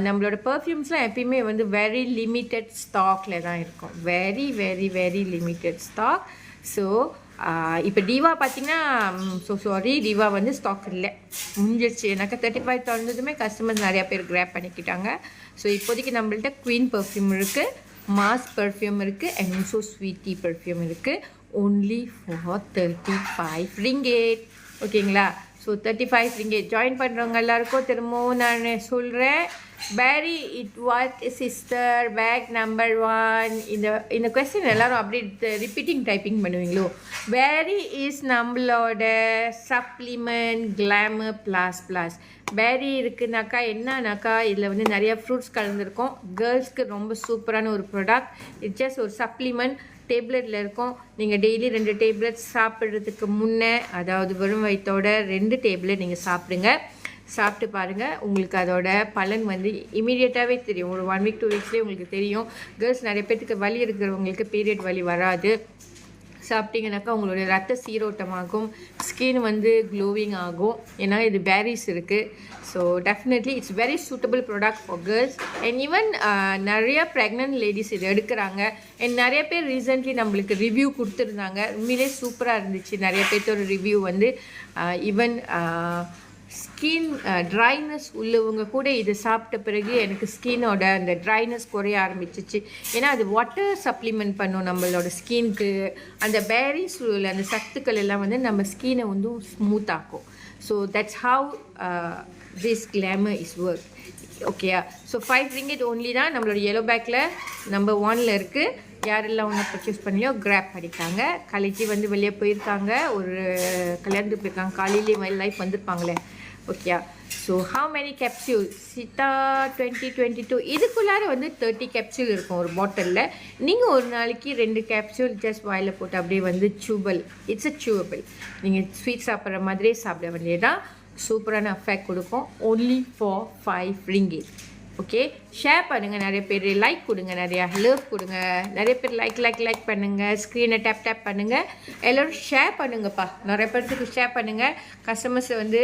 நம்மளோட பர்ஃப்யூம்ஸ்லாம் எப்பயுமே வந்து வெரி லிமிட்டட் ஸ்டாக்கில் தான் இருக்கும். Very very very limited stock. So இப்போ டிவா பார்த்தீங்கன்னா சாரி, டிவா வந்து ஸ்டாக் இல்லை, முடிஞ்சிருச்சு. எனக்கு 35 தந்ததுமே கஸ்டமர்ஸ் நிறையா பேர் கிராப் பண்ணிக்கிட்டாங்க. ஸோ இப்போதைக்கு நம்மள்ட்ட குவீன் பர்ஃப்யூம் இருக்குது, மாஸ் பர்ஃப்யூம் இருக்குது, அண்ட் ஆல்சோ ஸ்வீட்டி பர்ஃப்யூம் இருக்குது. Only for 35 ringgit. ஓகேங்களா? So 35 ringgit. ஜாயின் பண்ணுறவங்க எல்லாருக்கும் திரும்பவும் நான் சொல்கிறேன். பேரி இட் வாட் சிஸ்டர் பேக் நம்பர் 1. இந்த கொஸ்டின் எல்லோரும் அப்படி ரிப்பீட்டிங் டைப்பிங் பண்ணுவீங்களோ? பேரி இஸ் நம்மளோட சப்ளிமெண்ட் கிளாமர் ++. பேரி இருக்குனாக்கா என்னன்னாக்கா இதில் வந்து நிறையா ஃப்ரூட்ஸ் கலந்துருக்கும். கேர்ள்ஸ்க்கு ரொம்ப சூப்பரான ஒரு ப்ராடக்ட். இட்ஸ் ஜஸ்ட் ஒரு சப்ளிமெண்ட், டேப்லெட்டில் இருக்கும். நீங்கள் டெய்லி 2 டேப்லெட் சாப்பிட்றதுக்கு முன்னே, அதாவது வெறும் வயிற்றோட 2 டேப்லெட் நீங்கள் சாப்பிடுங்க. சாப்பிட்டு பாருங்கள், உங்களுக்கு அதோட பலன் வந்து இமீடியட்டாகவே தெரியும். ஒரு 1 week 2 weeksலேயே உங்களுக்கு தெரியும். கேர்ள்ஸ் நிறைய பேர்த்துக்கு வலி இருக்கிறவங்களுக்கு பீரியட் வலி வராது. சாப்பிட்டீங்கன்னாக்கா உங்களுடைய ரத்த சீரோட்டமாகும், ஸ்கின் வந்து க்ளோவிங் ஆகும். ஏன்னா இது பேரிஸ் இருக்குது. So definitely it's very suitable product for girls and even நிறைய ப்ரெக்னென்ட் லேடிஸ் இது எடுக்கிறாங்க. அண்ட் நிறைய பேர் ரீசெண்ட்லி நம்மளுக்கு ரிவ்யூ கொடுத்துருந்தாங்க. உண்மையிலே சூப்பராக இருந்துச்சு. நிறைய பேர்த்தோட ரிவ்யூ வந்து ஈவன் ஸ்கின் ட்ரைனஸ் உள்ளவங்க கூட இது சாப்பிட்ட பிறகு எனக்கு ஸ்கின்னோட அந்த ட்ரைனஸ் குறைய ஆரம்பிச்சிச்சு. ஏன்னா அது வாட்டர் சப்ளிமெண்ட் பண்ணும் நம்மளோட ஸ்கின்க்கு. அந்த பேரிஸ் உள்ள அந்த சத்துக்கள் எல்லாம் வந்து நம்ம ஸ்கினை வந்து ஸ்மூத் ஆக்கும். So that's how this glamour is work. ஓகேயா? ஸோ 5 ringgit ஓன்லி தான். நம்மளோட எல்லோ பேக்கில் நம்பர் 1ல் இருக்குது. யாரெல்லாம் ஒன்று பர்ச்சேஸ் பண்ணலையோ கிராப் பண்ணிட்டாங்க. கலைச்சி வந்து வெளியே போயிருக்காங்க, ஒரு கல்யாணத்துக்கு போயிருக்காங்க. காலையிலேயே லைஃப் வந்திருப்பாங்களே. Okay. So how many capsule? சிட்டா 2022 இதுக்குள்ளார வந்து 30 கேப்சியூல் இருக்கும் ஒரு பாட்டிலில். நீங்கள் ஒரு நாளைக்கு 2 கேப்சியூல் ஜஸ்ட் வாயில் போட்டு அப்படியே வந்து சூவல். It's a chewable. நீங்கள் ஸ்வீட் சாப்பிட்ற மாதிரியே சாப்பிட வேண்டியதான். சூப்பரான எஃபெக்ட் கொடுக்கும். Only for 5 ringgit. Okay, share பண்ணுங்கள். நிறைய பேர் லைக் கொடுங்க, நிறையா லவ் கொடுங்க. நிறைய பேர் லைக் பண்ணுங்கள். ஸ்க்ரீனை டேப் பண்ணுங்கள். எல்லோரும் ஷேர் பண்ணுங்கப்பா. நிறைய பேர்த்துக்கு ஷேர் பண்ணுங்கள். கஸ்டமர்ஸ் வந்து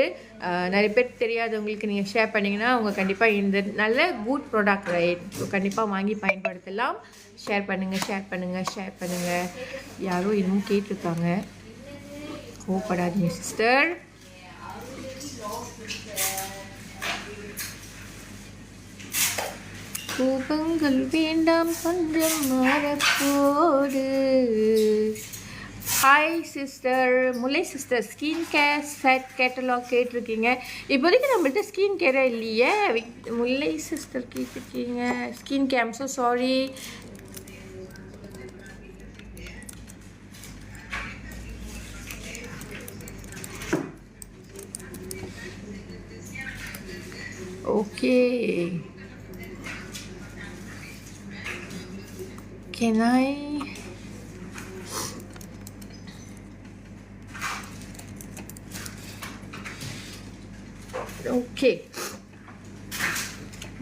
நிறைய பேர் தெரியாதவங்களுக்கு நீங்கள் ஷேர் பண்ணிங்கன்னா அவங்க கண்டிப்பாக இந்த நல்ல குட் ப்ராடக்ட் ரைட். ஸோ கண்டிப்பாக வாங்கி பயன்படுத்தலாம். ஷேர் பண்ணுங்கள். யாரோ இன்னும் கேட்டிருக்காங்க. கோவப்படாதீங்க சிஸ்டர். கோபங்கள் வேண்டாம், கொஞ்சம் மாறப்போடு. Hi sister, Mullai sister. Skin care set catalogue கேட்டிருக்கீங்க. இப்போதைக்கு நம்மள்ட்ட ஸ்கின் கேரே இல்லையே. முல்லை சிஸ்டர் கேட்டிருக்கீங்க skin care. I'm so sorry. Okay, can I okay,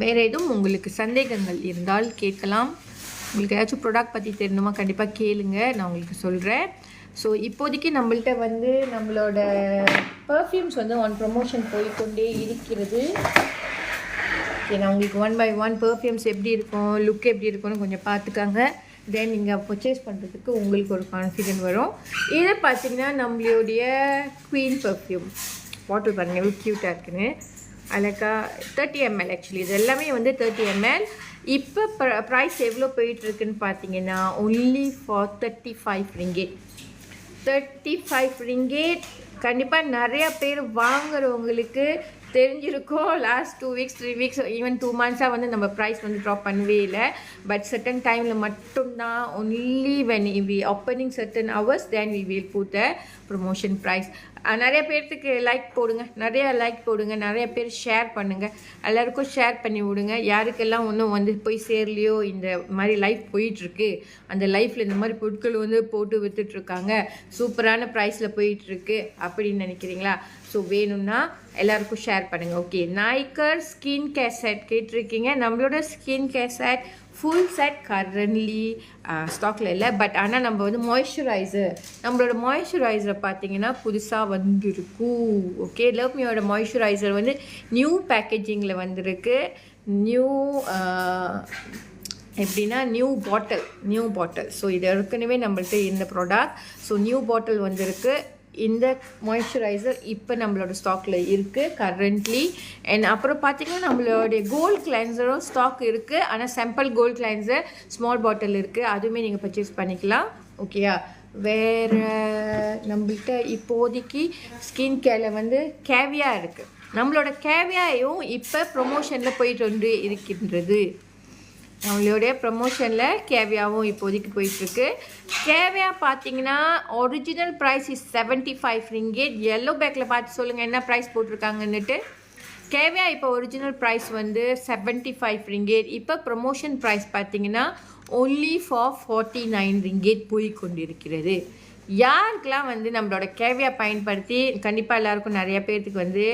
வேறு எதுவும் உங்களுக்கு சந்தேகங்கள் இருந்தால் கேட்கலாம். உங்களுக்கு ஏதாச்சும் ப்ராடக்ட் பற்றி தெரியணுமா கண்டிப்பாக கேளுங்க, நான் உங்களுக்கு சொல்கிறேன். ஸோ இப்போதைக்கு நம்மள்ட்ட வந்து நம்மளோட பர்ஃப்யூம்ஸ் வந்து ப்ரமோஷன் போய்கொண்டே இருக்கிறது. ஓகே, நான் உங்களுக்கு 1 by 1 பர்ஃப்யூம்ஸ் எப்படி இருக்கும், லுக் எப்படி இருக்கும்னு கொஞ்சம் பார்த்துக்காங்க. தென் நீங்கள் பர்ச்சேஸ் பண்ணுறதுக்கு உங்களுக்கு ஒரு கான்ஃபிடென்ட் வரும். இதை பார்த்தீங்கன்னா நம்மளுடைய குவீன் பர்ஃப்யூம் பாட்டில் பாருங்கள் எவ்வளோ க்யூட்டாக இருக்குன்னு. அழகா 30 ml. ஆக்சுவலி இது எல்லாமே வந்து 30 ml. இப்போ ப்ரைஸ் எவ்வளோ போயிட்டுருக்குன்னு பார்த்தீங்கன்னா ஒன்லி ஃபார் 35 ringgit. 35 ringgit. கண்டிப்பாக நிறையா பேர் வாங்குறவங்களுக்கு தெரிஞ்சிருக்கும். Last 2 weeks 3 weeks even 2 months வந்து நம்ம ப்ரைஸ் வந்து ட்ராப் பண்ணவே இல்லை. பட் சர்டன் டைமில் மட்டும்தான், only when we opening certain hours then we will put the promotion price. நிறைய பேர்த்துக்கு லைக் போடுங்க, நிறைய பேர் ஷேர் பண்ணுங்கள். எல்லாருக்கும் ஷேர் பண்ணி விடுங்க. யாருக்கெல்லாம் ஒன்றும் வந்து போய் சேரலையோ, இந்த மாதிரி லைஃப் போயிட்டுருக்கு, அந்த லைஃப்பில் இந்த மாதிரி பொருட்கள் வந்து போட்டு விற்றுட்ருக்காங்க, சூப்பரான ப்ரைஸில் போயிட்டுருக்கு அப்படின்னு நினைக்கிறீங்களா? ஸோ வேணும்னா எல்லாருக்கும் ஷேர் பண்ணுங்கள். Okay, Naicker skin care set கேட்டிருக்கீங்க. நம்மளோட skin care set full set currently ஸ்டாக்கில் இல்லை. பட் ஆனால் நம்ம வந்து நம்மளோட மாய்ஸ்சரைசரை பார்த்தீங்கன்னா புதுசாக வந்துருக்கும். ஓகே, லவ் மியோட மாய்ஸ்சரைசர் வந்து நியூ பேக்கேஜிங்கில் வந்திருக்கு. எப்படின்னா நியூ பாட்டில். ஸோ இது ஏற்கனவே நம்மள்ட்ட இந்த ப்ராடக்ட். ஸோ நியூ பாட்டில் வந்திருக்கு. இந்த மாய்ஸ்சரைசர் இப்போ நம்மளோட ஸ்டாக்கில் இருக்குது கரண்ட்லி. அண்ட் அப்புறம் பார்த்திங்கன்னா நம்மளுடைய கோல்ட் கிளென்சரும் ஸ்டாக் இருக்குது. ஆனால் சாம்பிள் கோல்ட் கிளென்சர் ஸ்மால் பாட்டில் இருக்குது, அதுவுமே நீங்கள் பர்ச்சேஸ் பண்ணிக்கலாம். ஓகேயா? வேறு நம்மள்கிட்ட இப்போதைக்கு ஸ்கின் கேரில் வந்து கேவியா இருக்குது. நம்மளோட கேவியாயும் இப்போ ப்ரொமோஷனில் போயிட்டு வந்து இருக்கின்றது. நம்மளுடைய ப்ரமோஷனில் கேவியாவும் இப்போதைக்கு போயிட்டுருக்கு. கேவியா பார்த்தீங்கன்னா original price is 75 ringgit. Yellow பேக்கில் பார்த்து சொல்லுங்கள் என்ன ப்ரைஸ் போட்டிருக்காங்கன்னுட்டு. கேவியா இப்போ ஒரிஜினல் ப்ரைஸ் வந்து 75 ringgit. இப்போ ப்ரமோஷன் ப்ரைஸ் பார்த்தீங்கன்னா ஒன்லி ஃபார் 49 ringgit போய் கொண்டிருக்கிறது. யாருக்கெல்லாம் வந்து நம்மளோட கேவியா பயன்படுத்தி கண்டிப்பாக எல்லாருக்கும் நிறைய பேர்த்துக்கு வந்து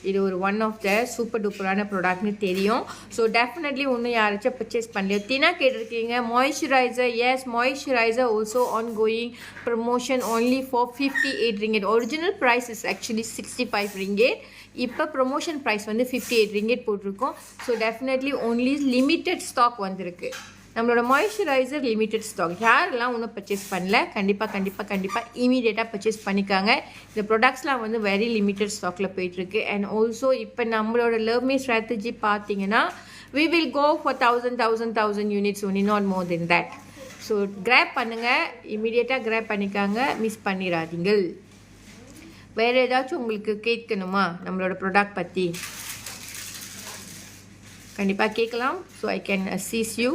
இது ஒரு ஒன் ஆஃப் த சூப்பர் டூப்பரான ப்ராடக்ட்னு தெரியும். ஸோ டெஃபினெட்லி ஒன்றும் யாராச்சும் பர்ச்சேஸ் பண்ணலையோ தினா கேட்டிருக்கீங்க moisturiser. Yes, moisturiser also ongoing promotion only for 58 ringgit. Original price is actually 65 ringgit. இப்போ ப்ரொமோஷன் ப்ரைஸ் வந்து 58 ringgit போட்டிருக்கோம். So definitely only limited stock வந்திருக்கு. நம்மளோட மாய்ஸ்சரைசர் லிமிட்டட் ஸ்டாக். யாரெல்லாம் ஒன்றும் பர்ச்சேஸ் பண்ணல கண்டிப்பாக இமீடியட்டாக பர்ச்சேஸ் பண்ணிக்காங்க. இந்த ப்ராடக்ட்ஸ்லாம் வந்து வெரி லிமிட்டட் ஸ்டாக்கில் போயிட்டுருக்கு. அண்ட் ஆல்சோ இப்போ நம்மளோட லவ்மி ஸ்ட்ராட்டஜி பார்த்தீங்கன்னா we will go for 1000 units only, not more than that. So grab பண்ணுங்கள், இமீடியட்டாக கிராப் பண்ணிக்காங்க, மிஸ் பண்ணிடாதீங்கள். வேறு ஏதாச்சும் உங்களுக்கு கேட்கணுமா நம்மளோட ப்ராடக்ட் பற்றி? கண்டிப்பாக கேட்கலாம். So I can assist you.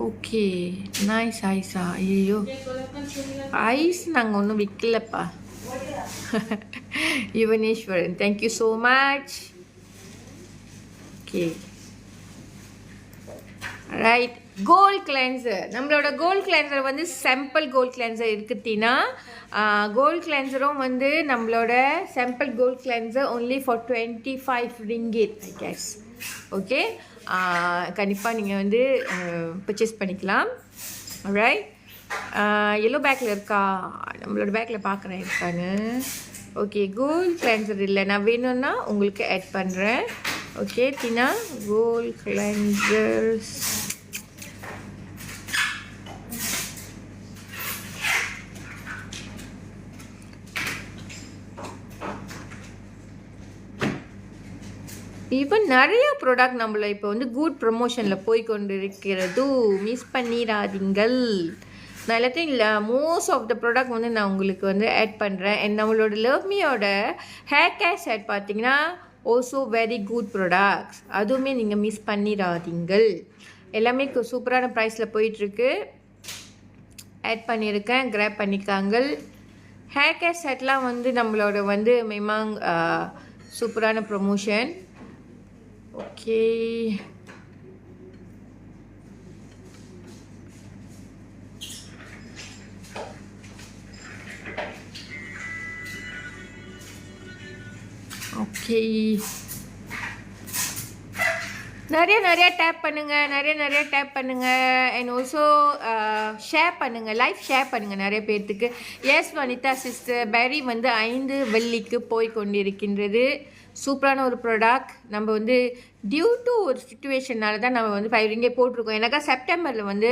Okay, nice ஐஸா. ஐயோ, ஐஸ் நாங்கள் ஒன்றும் விற்கலப்பா. Yuvaneswaran, thank you so much. Okay, right. Gold cleanser, நம்மளோட கோல்ட் கிளென்சர் வந்து சாம்பிள் கோல்ட் கிளென்சர் இருக்குத்தினா கோல்ட் கிளென்சரும் வந்து நம்மளோட sample gold cleanser only for 25 ringgit I guess. Okay, கண்டிப்பாக நீங்கள் வந்து பர்ச்சேஸ் பண்ணிக்கலாம். ரைட். எல்லோ பேக்கில் இருக்கா? நம்மளோட பேக்கில் பார்க்குறேன் இருக்கான்னு. ஓகே, கோல்ட் கிளென்சர் இல்லை, நான் வேணும்னா உங்களுக்கு ஆட் பண்ணுறேன். ஓகே தினா, கோல்ட் கிளென்சர்ஸ் ஈவன் நிறைய ப்ராடக்ட் நம்மள இப்போ வந்து குட் ப்ரமோஷனில் போய் கொண்டு இருக்கிறது, மிஸ் பண்ணிடாதீங்கள். நான் எல்லாத்தையும் இல்லை, மோஸ்ட் ஆஃப் த ப்ராடக்ட் வந்து நான் உங்களுக்கு வந்து ஆட் பண்ணுறேன். அண்ட் நம்மளோட லவ்மியோட ஹேர் கேர் செட் பார்த்தீங்கன்னா ஆல்சோ வெரி குட் ப்ராடக்ட்ஸ், அதுவுமே நீங்கள் மிஸ் பண்ணிடாதீங்கள். எல்லாமே சூப்பரான ப்ரைஸில் போயிட்டுருக்கு. ஆட் பண்ணியிருக்கேன், கிராப் பண்ணிக்காங்கள். ஹேர் கேர் செட்லாம் வந்து நம்மளோட வந்து மேமாங் சூப்பரான ப்ரொமோஷன். ஓகே, ஓகே, நிறைய டேப் பண்ணுங்கள், நிறைய டேப் பண்ணுங்கள். அண்ட் ஆல்சோ ஷேர் பண்ணுங்கள், லைஃப் ஷேர் பண்ணுங்கள் நிறைய பேர்த்துக்கு. எஸ் வனிதா சிஸ்டர், பெரி வந்து 5 வெள்ளிக்கு போய் கொண்டிருக்கின்றது. சூப்பரான ஒரு ப்ராடக்ட். நம்ம வந்து டியூ டு ஒரு சுச்சுவேஷனால தான் நம்ம வந்து 5 ringgit போட்டிருக்கோம். எனக்கா செப்டம்பரில் வந்து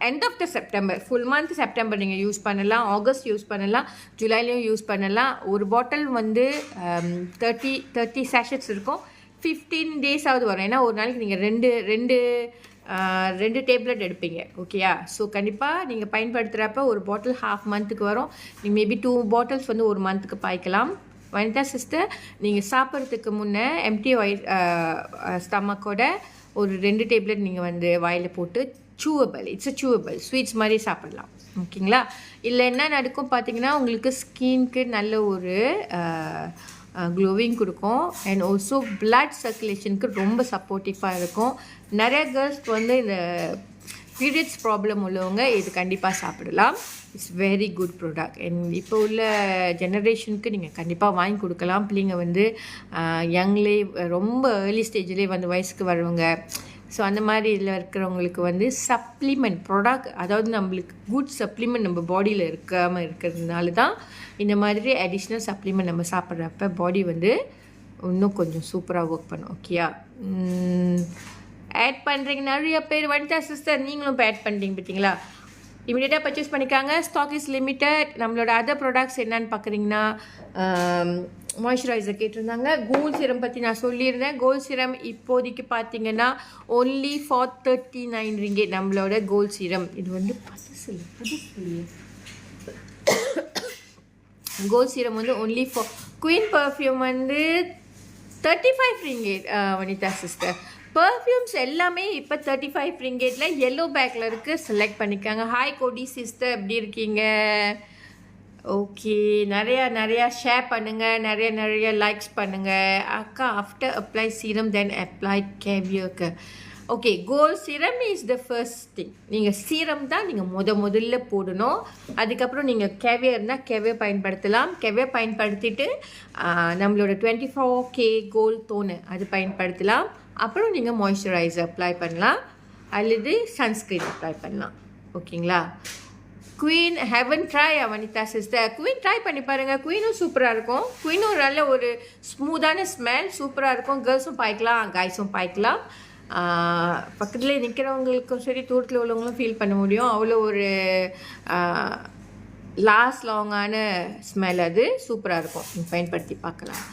end of the September, full month September நீங்கள் யூஸ் பண்ணலாம், ஆகஸ்ட் யூஸ் பண்ணலாம், ஜூலைலையும் யூஸ் பண்ணலாம். ஒரு பாட்டில் வந்து 30 sachets இருக்கும். 15 days-ஆவது வரும். ஏன்னா ஒரு நாளைக்கு நீங்கள் ரெண்டு டேப்லெட் எடுப்பீங்க. ஓகேயா? ஸோ கண்டிப்பாக நீங்கள் பயன்படுத்துகிறப்ப ஒரு பாட்டில் ஹாஃப் மந்த்துக்கு வரும். நீங்கள் மேபி 2 bottles வந்து ஒரு மந்த்துக்கு பாய்க்கலாம். வனிதா சிஸ்டர், நீங்கள் சாப்பிட்றதுக்கு முன்னே எம்டி ஸ்டமக்கோட ஒரு 2 டேப்லெட் நீங்கள் வந்து வாயில் போட்டு சூவபிள், இட்ஸ் சூவபிள் ஸ்வீட்ஸ் மாதிரி சாப்பிடலாம். ஓகேங்களா? இல்லை என்ன நடக்கும் பார்த்தீங்கன்னா, உங்களுக்கு ஸ்கின்க்கு நல்ல ஒரு க்ளோவிங் கொடுக்கும். அண்ட் ஆல்சோ பிளட் சர்க்குலேஷனுக்கு ரொம்ப சப்போர்ட்டிவாக இருக்கும். நிறைய கேர்ள்ஸ்க்கு வந்து இந்த பீரியட்ஸ் ப்ராப்ளம் உள்ளவங்க இது கண்டிப்பாக சாப்பிடலாம். It's very good product. And இப்போ உள்ள ஜெனரேஷனுக்கு நீங்கள் கண்டிப்பாக வாங்கி கொடுக்கலாம். பிள்ளைங்க வந்து யங்லே ரொம்ப ஏர்லி ஸ்டேஜ்லேயே வந்து வயசுக்கு வரவங்க, ஸோ அந்த மாதிரி இதில் இருக்கிறவங்களுக்கு வந்து சப்ளிமெண்ட் ப்ராடக்ட், அதாவது நம்மளுக்கு குட் சப்ளிமெண்ட் நம்ம பாடியில் இருக்காமல் இருக்கிறதுனால தான் இந்த மாதிரி அடிஷ்னல் சப்ளிமெண்ட் நம்ம சாப்பிட்றப்ப பாடி வந்து இன்னும் கொஞ்சம் சூப்பராக ஒர்க் பண்ணும். ஓகேயா? ஆட் பண்ணுறீங்க நிறைய பேர். வனிதா சிஸ்டர், நீங்களும் இப்போ ஆட் பண்ணுறீங்க பார்த்தீங்களா? இமீடியட்டாக பர்ச்சேஸ் பண்ணிக்காங்க. Stock is limited. நம்மளோட அதர் ப்ராடக்ட்ஸ் என்னன்னு பார்க்குறீங்கன்னா, மாய்ஸ்சரைசர் கேட்டிருந்தாங்க. கோல்ட் சிரம் பற்றி நான் சொல்லியிருந்தேன். கோல்ட் சிரம் இப்போதைக்கு பார்த்தீங்கன்னா only for 39 ringgit நம்மளோட கோல்ட் சிரம். இது வந்து புதுசு கோல்ட் சிரம் வந்து only for குயின் பர்ஃப்யூம் வந்து 35 ringgit. வனிதா சிஸ்டர், பர்ஃப்யூம்ஸ் எல்லாமே இப்போ 35 ringgitல எல்லோ பேக்கில் இருக்குது. செலக்ட் பண்ணிக்காங்க. ஹாய் கோடி சிஸ்டர், எப்படி இருக்கீங்க? ஓகே. நிறையா ஷேர் பண்ணுங்கள், நிறைய லைக்ஸ் பண்ணுங்கள். அக்கா after apply serum then apply கேவியருக்கு. Okay, gold serum is the first thing. நீங்கள் சீரம் தான் நீங்கள் முதல்ல போடணும். அதுக்கப்புறம் நீங்கள் கேவியர்னால் கேவியர் பயன்படுத்தலாம். கேவியர் பயன்படுத்திட்டு நம்மளோட 24K கோல்ட் டோனு அது பயன்படுத்தலாம். அப்புறம் நீங்கள் மாய்ஸ்சரைசர் அப்ளை பண்ணலாம் அல்லது சன்ஸ்க்ரீன் அப்ளை பண்ணலாம். ஓகேங்களா? Queen heaven try Vanitha sister. Queen try பண்ணி பாருங்கள். குவீனும் சூப்பராக இருக்கும். குவீனும் நல்ல ஒரு ஸ்மூத்தான ஸ்மெல் சூப்பராக இருக்கும். கேர்ள்ஸும் பாய்க்கலாம், காய்ஸும் பாய்க்கலாம். பக்கத்துலேயே நிற்கிறவங்களுக்கும் சரி, தூரத்தில் உள்ளவங்களும் ஃபீல் பண்ண முடியும். அவ்வளோ ஒரு லாங்கான ஸ்மெல், அது சூப்பராக இருக்கும். நீங்கள் பயன்படுத்தி பார்க்கலாம்.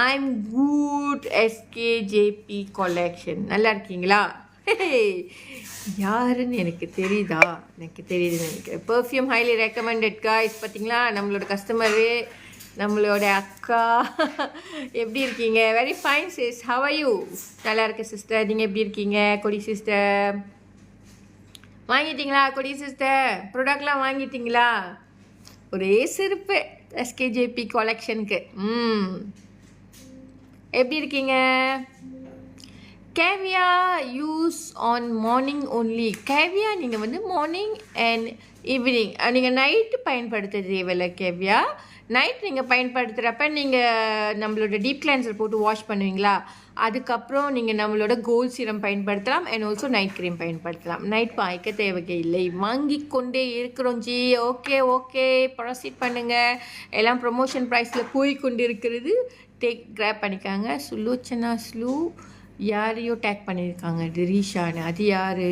I'm good SKJB collection. நல்லா இருக்கீங்களா? யாருன்னு எனக்கு தெரியுதா? எனக்கு தெரியுதுன்னு நினைக்கிறேன். Perfume highly recommended guys. பார்த்தீங்களா, நம்மளோட கஸ்டமரு, நம்மளோட அக்கா. எப்படி இருக்கீங்க? Very fine sis. How are you? நல்லா இருக்கு சிஸ்டர். நீங்கள் எப்படி இருக்கீங்க? கொடி சிஸ்டர் வாங்கிட்டீங்களா? கொடி சிஸ்டர் ப்ராடக்ட்லாம் வாங்கிட்டீங்களா? ஒரே சிறப்பு எஸ்கேஜேபி கலெக்ஷனுக்கு. எப்படி இருக்கீங்க? கேவியா யூஸ் ஆன் மார்னிங் ஒன்லி. கேவியா நீங்கள் வந்து மார்னிங் அண்ட் ஈவினிங், நீங்கள் நைட்டு பயன்படுத்த தேவையில்லை. கேவியா நைட் நீங்கள் பயன்படுத்துகிறப்ப நீங்கள் நம்மளோட டீப் கிளென்சர் போட்டு வாஷ் பண்ணுவீங்களா, அதுக்கப்புறம் நீங்கள் நம்மளோட கோல்ட் சீரம் பயன்படுத்தலாம். அண்ட் ஆல்சோ நைட் க்ரீம் பயன்படுத்தலாம். நைட் பாய்க்க தேவையில்லை. வாங்கி கொண்டே இருக்கிறோம் ஜி. ஓகே ப்ரொசீட் பண்ணுங்கள். எல்லாம் ப்ரொமோஷன் ப்ரைஸில் போய் கொண்டு இருக்கிறது. டேக் கிராப் பண்ணிக்காங்க. சுலோச்சனா ஸ்லூ யாரையோ டேக் பண்ணியிருக்காங்க, டிரீஷான்னு. அது யார்?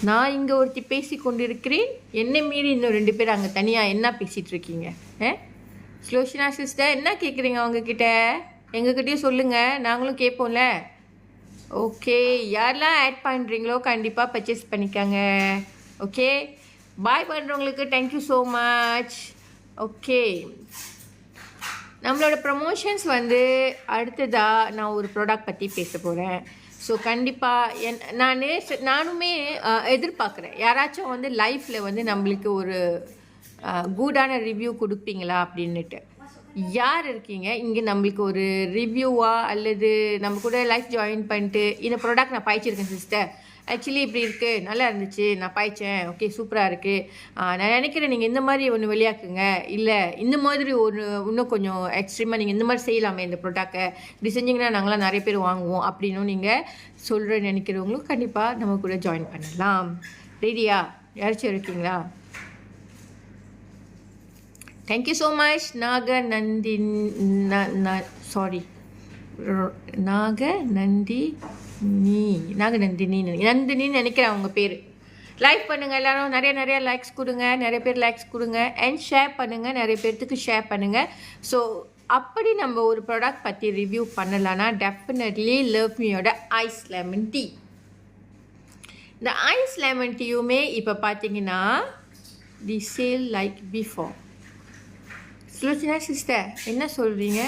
நான் இங்கே ஒருத்தி பேசி கொண்டு இருக்கிறேன். என்னை மீறி இன்னும் 2 பேர் அங்கே தனியாக என்ன பேசிகிட்டு இருக்கீங்க? ஸ்லோஷனா சிஸ்டர் என்ன கேட்குறீங்க? அவங்கக்கிட்ட எங்ககிட்டயும் சொல்லுங்கள், நாங்களும் கேட்போம்ல. ஓகே, யாரெல்லாம் ஆட் பண்ணுறீங்களோ கண்டிப்பாக பர்ச்சேஸ் பண்ணிக்காங்க. ஓகே, பாய் பண்ணுறவங்களுக்கு தேங்க்யூ ஸோ மச். ஓகே, நம்மளோட ப்ரமோஷன்ஸ் வந்து அடுத்ததாக நான் ஒரு ப்ராடக்ட் பற்றி பேச போகிறேன். ஸோ கண்டிப்பாக நானுமே எதிர்பார்க்குறேன், யாராச்சும் வந்து லைஃப்பில் வந்து நம்மளுக்கு ஒரு குட்டான ரிவ்யூ கொடுப்பீங்களா அப்படின்னுட்டு. யார் இருக்கீங்க இங்கே நம்மளுக்கு ஒரு ரிவ்யூவாக அல்லது நம்ம கூட லைஃப் ஜாயின் பண்ணிட்டு இந்த ப்ராடக்ட் நான் பாய்ச்சிருக்கேன் சிஸ்டர், ஆக்சுவலி இப்படி இருக்குது, நல்லா இருந்துச்சு, நான் பாய்ச்சேன், ஓகே சூப்பராக இருக்குது, நான் நினைக்கிறேன் நீங்கள் இந்த மாதிரி ஒன்று வெளியாக்குங்க, இல்லை இந்த மாதிரி ஒரு இன்னும் கொஞ்சம் எக்ஸ்ட்ரீமாக நீங்கள் இந்த மாதிரி செய்யலாமே இந்த ப்ராடக்டை, இப்படி செஞ்சிங்கன்னா நாங்களாம் நிறைய பேர் வாங்குவோம் அப்படின்னு நீங்கள் சொல்கிற நினைக்கிறவங்களும் கண்டிப்பாக நம்ம கூட ஜாயின் பண்ணலாம். ரெடியா? யாராச்சும் இருக்கீங்களா? Thank you so much. நந்தினின்னு நினைக்கிறேன் அவங்க பேர். லைக் பண்ணுங்கள் எல்லோரும், நிறைய லைக்ஸ் கொடுங்க, நிறைய பேர் லைக்ஸ் கொடுங்க. அண்ட் ஷேர் பண்ணுங்கள், நிறைய பேர்த்துக்கு ஷேர் பண்ணுங்கள். ஸோ அப்படி நம்ம ஒரு ப்ராடக்ட் பற்றி ரிவ்யூ பண்ணலான்னா டெஃபினெட்லி லவ்மியோட ஐஸ் லெமன் டீ. இந்த ஐஸ் லெமன் டீயுமே இப்போ பார்த்தீங்கன்னா the sale like before. Sulochana sister என்ன சொல்கிறீங்க?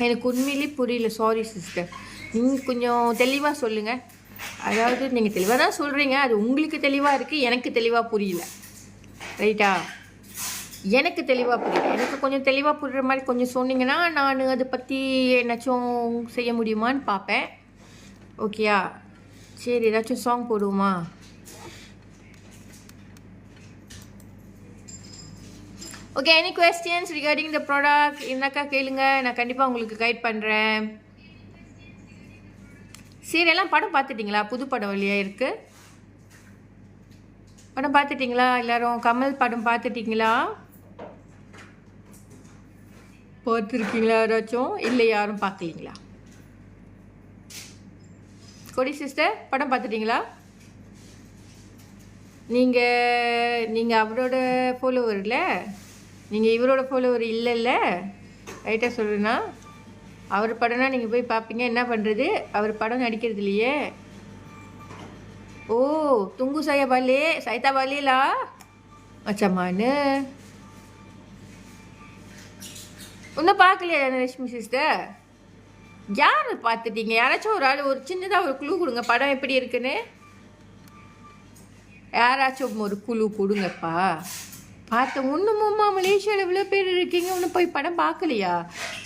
எனக்கு உண்மையிலே புரியல, சாரி சிஸ்டர். நீங்கள் கொஞ்சம் தெளிவாக சொல்லுங்கள். அதாவது நீங்கள் தெளிவாக தான் சொல்கிறீங்க, அது உங்களுக்கு தெளிவாக இருக்குது, எனக்கு தெளிவாக புரியல. ரைட்டா? எனக்கு தெளிவாக புரியல. எனக்கு கொஞ்சம் தெளிவாக புரிகிற மாதிரி கொஞ்சம் சொன்னீங்கன்னா நான் அதை பற்றி என்னாச்சும் செய்ய முடியுமான்னு பார்ப்பேன். ஓகேயா? சரி, ஏதாச்சும் சாங் போடுவோமா? Okay, any questions regarding the product இருந்தாக்கா கேளுங்க, நான் கண்டிப்பாக உங்களுக்கு கைட் பண்ணுறேன். சீரியல்லாம் படம் பார்த்துட்டிங்களா? புது படம் வழியாக இருக்குது. படம் பார்த்துட்டிங்களா எல்லோரும்? கமல் படம் பார்த்துட்டிங்களா? பார்த்துருக்கீங்களா யாராச்சும்? இல்லை யாரும் பார்க்கலீங்களா? கொடி சிஸ்டர் படம் பார்த்துட்டிங்களா? நீங்கள் அவரோட ஃபாலோவரில், நீங்கள் இவரோட ஃபாலோவர் இல்லைல்ல? ரைட்டாக சொல்லுன்னா அவர் படம்னா நீங்கள் போய் பார்ப்பீங்க. என்ன பண்ணுறது, அவர் படம் நடிக்கிறது இல்லையே. ஓ துங்கு சைதா பாலேலா மச்சம்மானு இன்னும் பார்க்கலையா தனலட்சுமி சிஸ்டர்? யார் பார்த்துட்டீங்க? யாராச்சும் ஒரு ஆள் ஒரு சின்னதாக ஒரு குழு கொடுங்க, படம் எப்படி இருக்குன்னு. யாராச்சும் ஒரு குழு கொடுங்கப்பா. பார்த்த ஒன்றுமா மலேசியாவில் எவ்வளோ பேர் இருக்கீங்க ஒன்று போய் படம் பார்க்கலையா?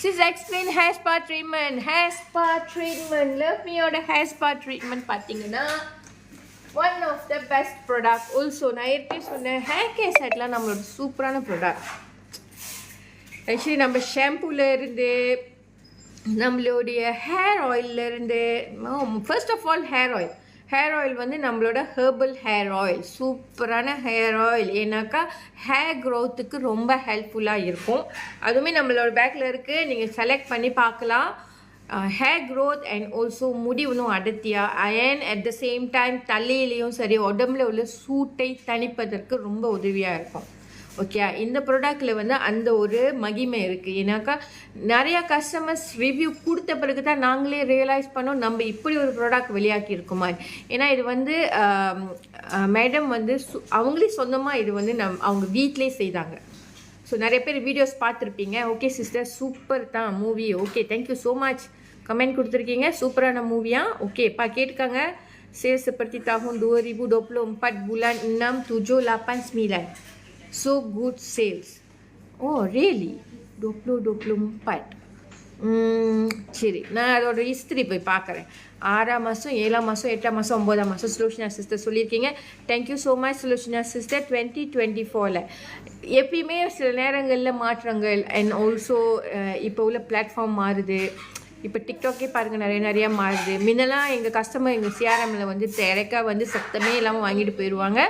Sis explain hair spa treatment லவ்மியோட ஹேர் ஸ்பா ட்ரீட்மெண்ட் பார்த்தீங்கன்னா one of the best product. Also நான் ஏற்கனவே சொன்னேன் ஹேர் கேர் செட்லாம் நம்மளோட சூப்பரான ப்ராடக்ட். ஆக்சுவலி நம்ம ஷாம்பூவில் இருந்து நம்மளுடைய ஹேர் ஆயிலிருந்து first of all hair oil வந்து நம்மளோட ஹெர்பல் ஹேர் ஆயில் சூப்பரான ஹேர் ஆயில். ஏன்னாக்கா ஹேர் க்ரோத்துக்கு ரொம்ப ஹெல்ப்ஃபுல்லாக இருக்கும். அதுவுமே நம்மளோட பேக்கில் இருக்குது, நீங்கள் செலக்ட் பண்ணி பார்க்கலாம். ஹேர் க்ரோத் அண்ட் ஆல்சோ முடி இன்னும் அடர்த்தியாக and at the same time தலையிலையும் சரி உடம்புல உள்ள சூட்டை தணிப்பதற்கு ரொம்ப உதவியாக இருக்கும். ஓகே, இந்த ப்ராடக்டில் வந்து அந்த ஒரு மகிமை இருக்குது. ஏன்னாக்கா நிறையா கஸ்டமர்ஸ் ரிவ்யூ கொடுத்த பிறகு தான் நாங்களே ரியலைஸ் பண்ணோம் நம்ம இப்படி ஒரு ப்ராடக்ட் வெளியாக்கி இருக்குமா. ஏன்னா இது வந்து மேடம் வந்து அவங்களே சொந்தமாக இது வந்து அவங்க வீட்டிலே செய்தாங்க. ஸோ நிறைய பேர் வீடியோஸ் பார்த்துருப்பீங்க. ஓகே சிஸ்டர், சூப்பர் தான் movie. Okay, thank you so much. Comment கொடுத்துருக்கீங்க, சூப்பரான மூவியா. Okay paketக்காங்க. Sales seperti tahun 2024 bulan 6, 7, 8, 9. So good sales. Oh really? 2024. சரி, நான் அதோட ஹிஸ்ட்ரி போய் பார்க்குறேன். 6ஆம் மாதம் 7ஆம் மாதம் 8ஆம் மாதம் 9ஆம் மாதம் சுலோச்சனா சிஸ்டர் சொல்லியிருக்கீங்க. Thank you so much Sulochana sister. 2024 எப்பயுமே சில நேரங்களில் மாற்றங்கள் அண்ட் ஆல்சோ இப்போ உள்ள பிளாட்ஃபார்ம் மாறுது. இப்போ டிக்டாக்கே பாருங்கள் நிறையா மாறுது. முன்னெல்லாம் எங்கள் கஸ்டமர் எங்கள் சிஆர்எம்மில் வந்து டைரெக்டாக வந்து சத்தமே இல்லாமல் வாங்கிட்டு போயிடுவாங்க.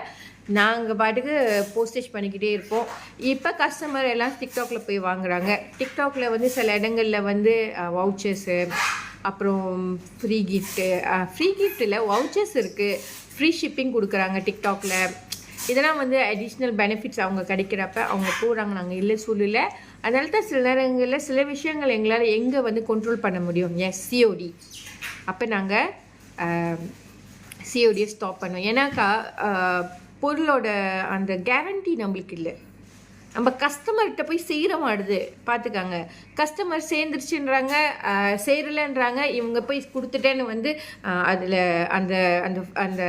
நாங்கள் பாட்டுக்கு போஸ்டேஜ் பண்ணிக்கிட்டே இருப்போம். இப்போ கஸ்டமர் எல்லாம் டிக்டாக்ல போய் வாங்குறாங்க. டிக்டாக்ல வந்து சில இடங்களில் வந்து வவுச்சர்ஸு, அப்புறம் ஃப்ரீ கிஃப்ட்டில் வவுச்சர்ஸ் இருக்குது, ஃப்ரீ ஷிப்பிங் கொடுக்குறாங்க டிக்டாக்ல. இதெல்லாம் வந்து அடிஷ்னல் பெனிஃபிட்ஸ் அவங்க கிடைக்கிறப்ப அவங்க போகிறாங்க. நாங்கள் இல்லை சொல்லலை. அதனால தான் சில நேரங்களில் சில விஷயங்கள் எங்களால் எங்கே வந்து கண்ட்ரோல் பண்ண முடியும். எஸ் சிஓடி அப்போ நாங்கள் சிஓடியை ஸ்டாப் பண்ணுவோம். ஏன்னாக்கா பொருளோட அந்த கேரண்டி நம்மளுக்கு இல்லை. நம்ம கஸ்டமர்கிட்ட போய் செய்கிற மாடுது பார்த்துக்காங்க. கஸ்டமர் சேர்ந்துருச்சுன்றாங்க, செய்கிறலன்றாங்க. இவங்க போய் கொடுத்துட்டேன்னு வந்து அதில் அந்த அந்த அந்த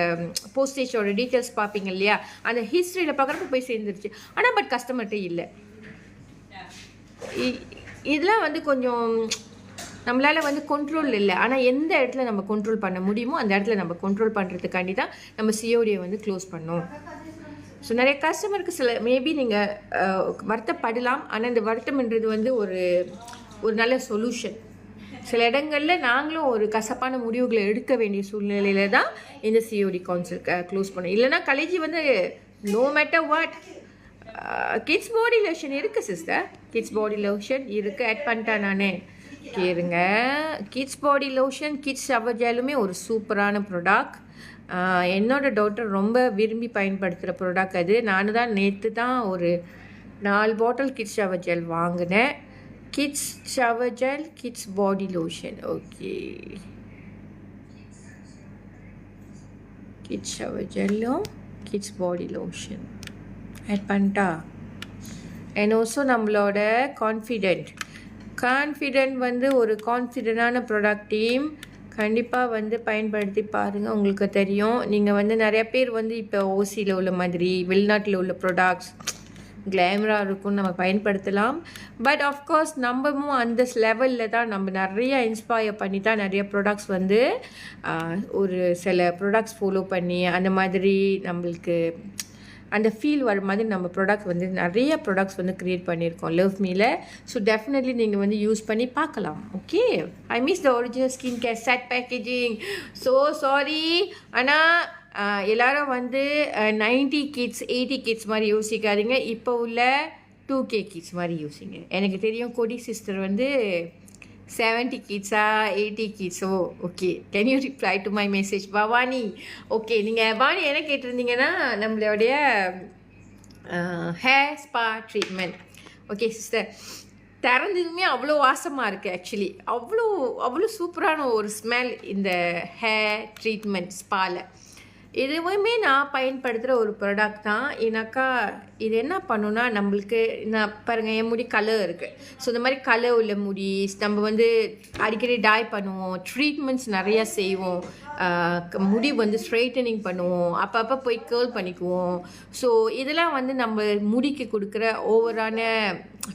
போஸ்டேஜோட டீட்டெயில்ஸ் பார்ப்பீங்க இல்லையா, அந்த ஹிஸ்ட்ரியில் பார்க்குறப்ப போய் சேர்ந்துருச்சு. ஆனால் பட் கஸ்டமர்கிட்ட இல்லை. இதெல்லாம் வந்து கொஞ்சம் நம்மளால் வந்து கண்ட்ரோல் இல்லை. ஆனால் எந்த இடத்துல நம்ம கண்ட்ரோல் பண்ண முடியுமோ அந்த இடத்துல நம்ம கண்ட்ரோல் பண்ணுறதுக்காண்டி தான் நம்ம சிஓடியை வந்து க்ளோஸ் பண்ணோம். ஸோ நிறைய கஸ்டமருக்கு சில மேபி நீங்கள் வருத்தப்படலாம். ஆனால் இந்த வருத்தம்ன்றது வந்து ஒரு நல்ல சொல்யூஷன். சில இடங்களில் நாங்களும் ஒரு கசப்பான முடிவுகளை எடுக்க வேண்டிய சூழ்நிலையில தான் இந்த சிஓடி கவுன்சில் க்ளோஸ் பண்ணோம். இல்லைனா கலேஜி வந்து no matter what kids body lotion இருக்குது சிஸ்டர், கிட்ஸ் பாடி லோஷன் இருக்குது, ஆட் பண்ணிட்டேன் நானே. கேளுங்க, kids body lotion, kids shower ஜெல்லுமே ஒரு சூப்பரான ப்ராடக்ட். என்னோடய டாட்டர் ரொம்ப விரும்பி பயன்படுத்துகிற ப்ராடக்ட் அது. நான் தான் நேற்று தான் ஒரு 4 பாட்டில் கிட்ஸ் ஷவர் ஜெல் வாங்கினேன். Kids shower gel, kids body lotion. Okay, kids shower ஜெல்லும் கிட்ஸ் பாடி லோஷன் ஆட் பண்ணிட்டா. அண்ட் ஆல்சோ நம்மளோட கான்ஃபிடென்ட் வந்து ஒரு கான்ஃபிடென்டான ப்ராடக்ட் டீம். கண்டிப்பாக வந்து பயன்படுத்தி பாருங்கள், உங்களுக்கு தெரியும். நீங்கள் வந்து நிறைய பேர் வந்து இப்போ ஓசியில் உள்ள மாதிரி வெளிநாட்டில் உள்ள ப்ராடக்ட்ஸ் கிளாமராக இருக்கும், நம்ம பயன்படுத்தலாம். பட் ஆஃப்கோர்ஸ் நம்மவும் அந்த லெவலில் தான் நம்ம நிறையா இன்ஸ்பயர் பண்ணி தான் நிறைய ப்ராடக்ட்ஸ் வந்து ஒரு சில ப்ராடக்ட்ஸ் ஃபாலோ பண்ணி அந்த மாதிரி நம்மளுக்கு அந்த ஃபீல் வர மாதிரி நம்ம ப்ராடக்ட் வந்து நிறைய ப்ராடக்ட்ஸ் வந்து க்ரியேட் பண்ணியிருக்கோம் லவ்மியில். ஸோ டெஃபினெட்லி நீங்கள் வந்து யூஸ் பண்ணி பார்க்கலாம். Okay, I miss the original skin care set packaging. So sorry. ஆனால் எல்லோரும் வந்து 90 கிட்ஸ் 80 கிட்ஸ் மாதிரி யோசிக்காதீங்க. இப்போ உள்ள 2K கிட்ஸ் மாதிரி யோசிங்க. எனக்கு தெரியும் கோடி சிஸ்டர் வந்து 70 கிட்ஸா 80 கிட்ஸோ. Okay, can you reply to my message Bhavani? Okay, நீங்கள் பவானி என்ன கேட்டிருந்தீங்கன்னா நம்மளுடைய hair spa treatment. Okay sister, திறந்ததுமே அவ்வளோ வாசமாக இருக்குது. ஆக்சுவலி அவ்வளோ சூப்பரான ஒரு ஸ்மெல் இந்த ஹேர் ட்ரீட்மெண்ட் ஸ்பாவில். இதுவுமே நான் பயன்படுத்துகிற ஒரு ப்ராடக்ட் தான். ஏன்னாக்கா இது என்ன பண்ணுன்னா நம்மளுக்கு நான் பாருங்கள் என் முடி கலர் இருக்குது. ஸோ இந்த மாதிரி கலர் உள்ள முடி நம்ம வந்து அடிக்கடி டாய் பண்ணுவோம், ட்ரீட்மெண்ட்ஸ் நிறையா செய்வோம், முடி வந்து ஸ்ட்ரைட்டனிங் பண்ணுவோம், அப்பப்போ போய் கேர்ள் பண்ணிக்குவோம். ஸோ இதெல்லாம் வந்து நம்ம முடிக்கு கொடுக்குற ஓவரான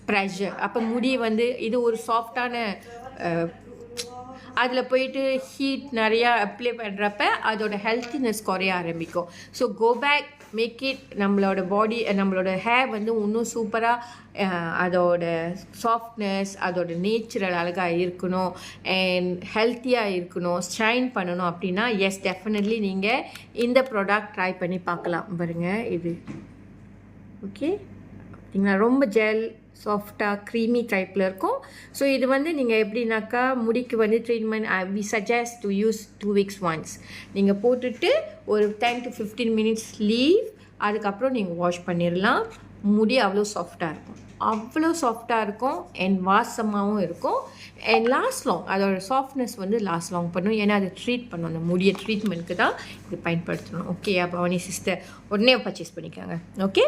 ப்ரெஷர். அப்போ முடி வந்து இது ஒரு சாஃப்டான அதில் போயிட்டு ஹீட் நிறையா அப்ளை பண்ணுறப்ப அதோட ஹெல்த்தினஸ் குறைய ஆரம்பிக்கும். So go back, make it. நம்மளோட பாடி, நம்மளோட ஹேர் வந்து இன்னும் சூப்பராக அதோட சாஃப்ட்னஸ், அதோட நேச்சுரல் அழகாக இருக்கணும் அண்ட் ஹெல்த்தியாக இருக்கணும், ஷைன் பண்ணணும் அப்படின்னா எஸ் டெஃபினெட்லி நீங்கள் இந்த ப்ராடக்ட் ட்ரை பண்ணி பார்க்கலாம். பாருங்கள் இது ஓகே பார்த்தீங்களா, ரொம்ப ஜெல் சாஃப்டாக க்ரீமி டைப்பில் இருக்கும். ஸோ இது வந்து நீங்கள் எப்படின்னாக்கா முடிக்கு வந்து treatment we suggest to use 2 weeks once. நீங்கள் போட்டுட்டு ஒரு 10 to 15 minutes லீவ், அதுக்கப்புறம் நீங்கள் வாஷ் பண்ணிடலாம். முடி அவ்வளோ சாஃப்டாக இருக்கும், அவ்வளோ சாஃப்டாக இருக்கும் அண்ட் வாசமாகவும் இருக்கும் அண்ட் லாஸ்ட் லாங். அதோட சாஃப்ட்னஸ் வந்து லாஸ்ட் லாங் பண்ணும். ஏன்னா அது ட்ரீட் பண்ணும், அந்த முடிய ட்ரீட்மெண்ட்டுக்கு தான் இது பயன்படுத்தணும். ஓகே பவானி சிஸ்டர் உடனே பர்ச்சேஸ் பண்ணிக்காங்க. ஓகே